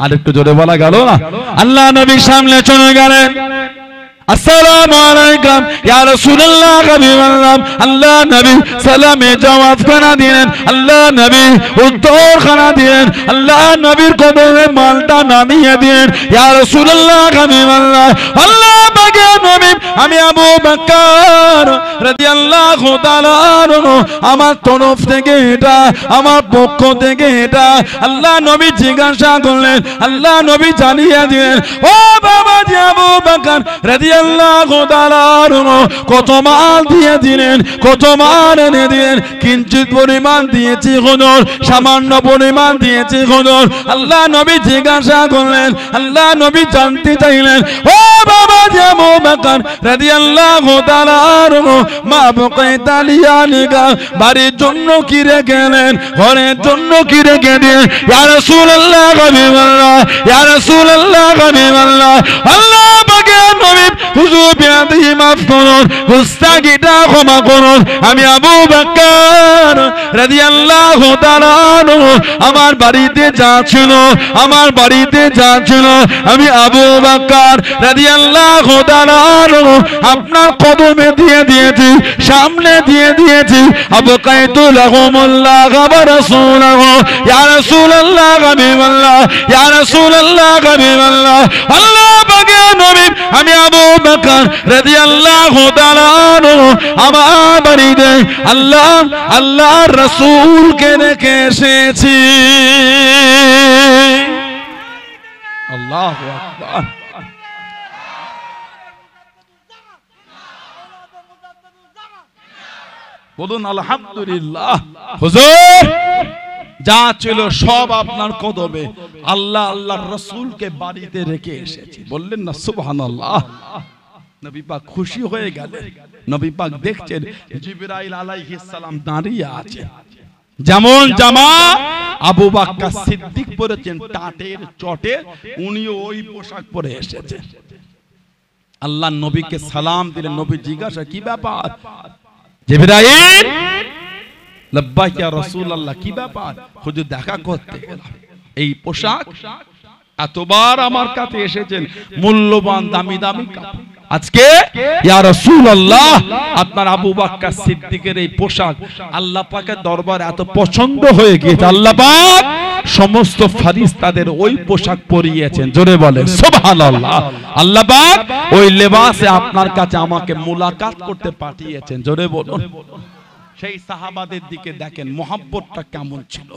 আর একটু জোরে বলা গেল না? আল্লাহ নবী সামনে চলে গেলেন, আসসালামু আলাইকুম ইয়া রাসূলুল্লাহ হাবিবাল্লাহ। আল্লাহ নবী সালামে জবাব খানা দিলেন, আল্লাহ নবী উত্তর খানা দিলেন, আল্লাহ নবীর কদমে মালটা নামিয়ে দিলেন। ইয়া রাসূলুল্লাহ হাবিবাল্লাহ, আল্লাহ পাকের নবী, আমি আবু বকর রাদিয়াল্লাহু তাআলা আনহু, আমার তরফ থেকে এটা, আমার পক্ষ থেকে এটা। আল্লাহ নবী জিজ্ঞাসা করলেন, আল্লাহ নবী জানিয়ে দিলেন, ও বাবা জি আবু বকর রাদিয়াল্লাহু তাআলা আনহু, কত মাল দিয়ে দিলেন, কত মাল এনে দিলেন। কিঞ্চিত পরিমাণ দিয়েছি হুজুর, সামান্য পরিমাণ দিয়েছি হুজুর। আল্লাহ নবী জিজ্ঞাসা করলেন, আল্লাহ নবী জানতে চাইলেন, ও বাবা জি আবু বকর রাদিয়াল্লাহু তাআলা আনহু, মা বাকাইতা লিয়ালিকা, বাড়ির জন্য কি রেখেলেন, ঘরের জন্য কি রেখে দিলেন। ইয়া রাসূলুল্লাহ হাবিবাল্লাহ, ইয়া রাসূলুল্লাহ হাবিবাল্লাহ, আল্লাহ পাকের নবী হুজুর বিয়াদি মাফ করুন, গুস্তাখিটা ক্ষমা করুন। আমি আবু বকর রাদিয়াল্লাহু তাআলা আনহু, আমার বাড়িতে যা ছিল, আমার বাড়িতে যা ছিল, আমি আবু বকর রাদিয়াল্লাহু তাআলা আনহু আপনার কদমে দিয়ে দিয়েছি, সামনে দিয়ে দিয়েছি। আবকাইতু লাহুমুল্লাহ ওয়া রাসূলুহু, ইয়া রাসূলুল্লাহ হাবিবাল্লাহ, ইয়া রাসূলুল্লাহ হাবিবাল্লাহ, আল্লাহ পাকের নবী, আমি আবু বকর রাদিয়াল্লাহু তাআলা আনহু আমার বাড়িতে আল্লাহ আল্লাহর রাসূলকে রেখে এসেছি। আল্লাহু আকবার। বলুন আলহামদুলিল্লাহ। হুজুর যা ছিল সব আপনার কদমে, আল্লাহ আল্লাহর রাসূলকে বাড়িতে রেখে এসেছি। বললেন না সুবহানাল্লাহ। নবী পাক খুশি হয়ে গেলেন। নবী পাক দেখছেন জিবরাইল আলাইহিস সালাম দাঁড়িয়ে আছে। যেমন জামা আবু বকর সিদ্দিক পরেছেন টাটের চটে, উনিও ওই পোশাক পরে এসেছেন। আল্লাহ নবীকে সালাম দিলেন। নবী জিজ্ঞাসা, কি ব্যাপার? জিবরাইল, লাব্বাইক ইয়া রাসূলুল্লাহ, কি ব্যাপার? হুজুর দেখা করতে গেলাম, এই পোশাক এতবার আমার কাছে এসেছেন, মূল্যবান দামি দামি কাপড়, আজকে ইয়া রাসূলুল্লাহ আপনার আবু বকর সিদ্দিকের এই পোশাক আল্লাহ পাকের দরবারে এত পছন্দ হয়ে গিয়েছে, আল্লাহ পাক সমস্ত ফেরেশতাদের ওই পোশাক পরিয়েছেন। জোরে বলেন সুবহানাল্লাহ। আল্লাহ পাক ওই লেবাসে আপনার কাছে আমাকে মুলাকাত করতে পাঠিয়েছেন। জোরে বলুন। সেই সাহাবাদের দিকে দেখেন মহব্বতটা কেমন ছিল।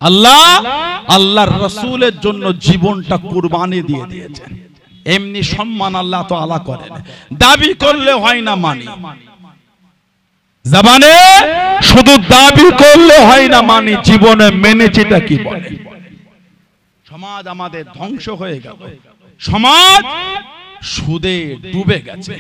আল্লাহ আল্লাহর রাসূলের জন্য জীবনটা কুরবানি দিয়ে দিয়েছেন। এমনি সম্মান আল্লাহ তো আলা করেন, দাবি করলে হয় না মানি। জবানে শুধু দাবি করলে হয় না মানি, জীবনে মেনেছিটা কি বলে। সমাজ আমাদের ধ্বংস হয়ে গেল, সমাজ সুদে ডুবে গেছে।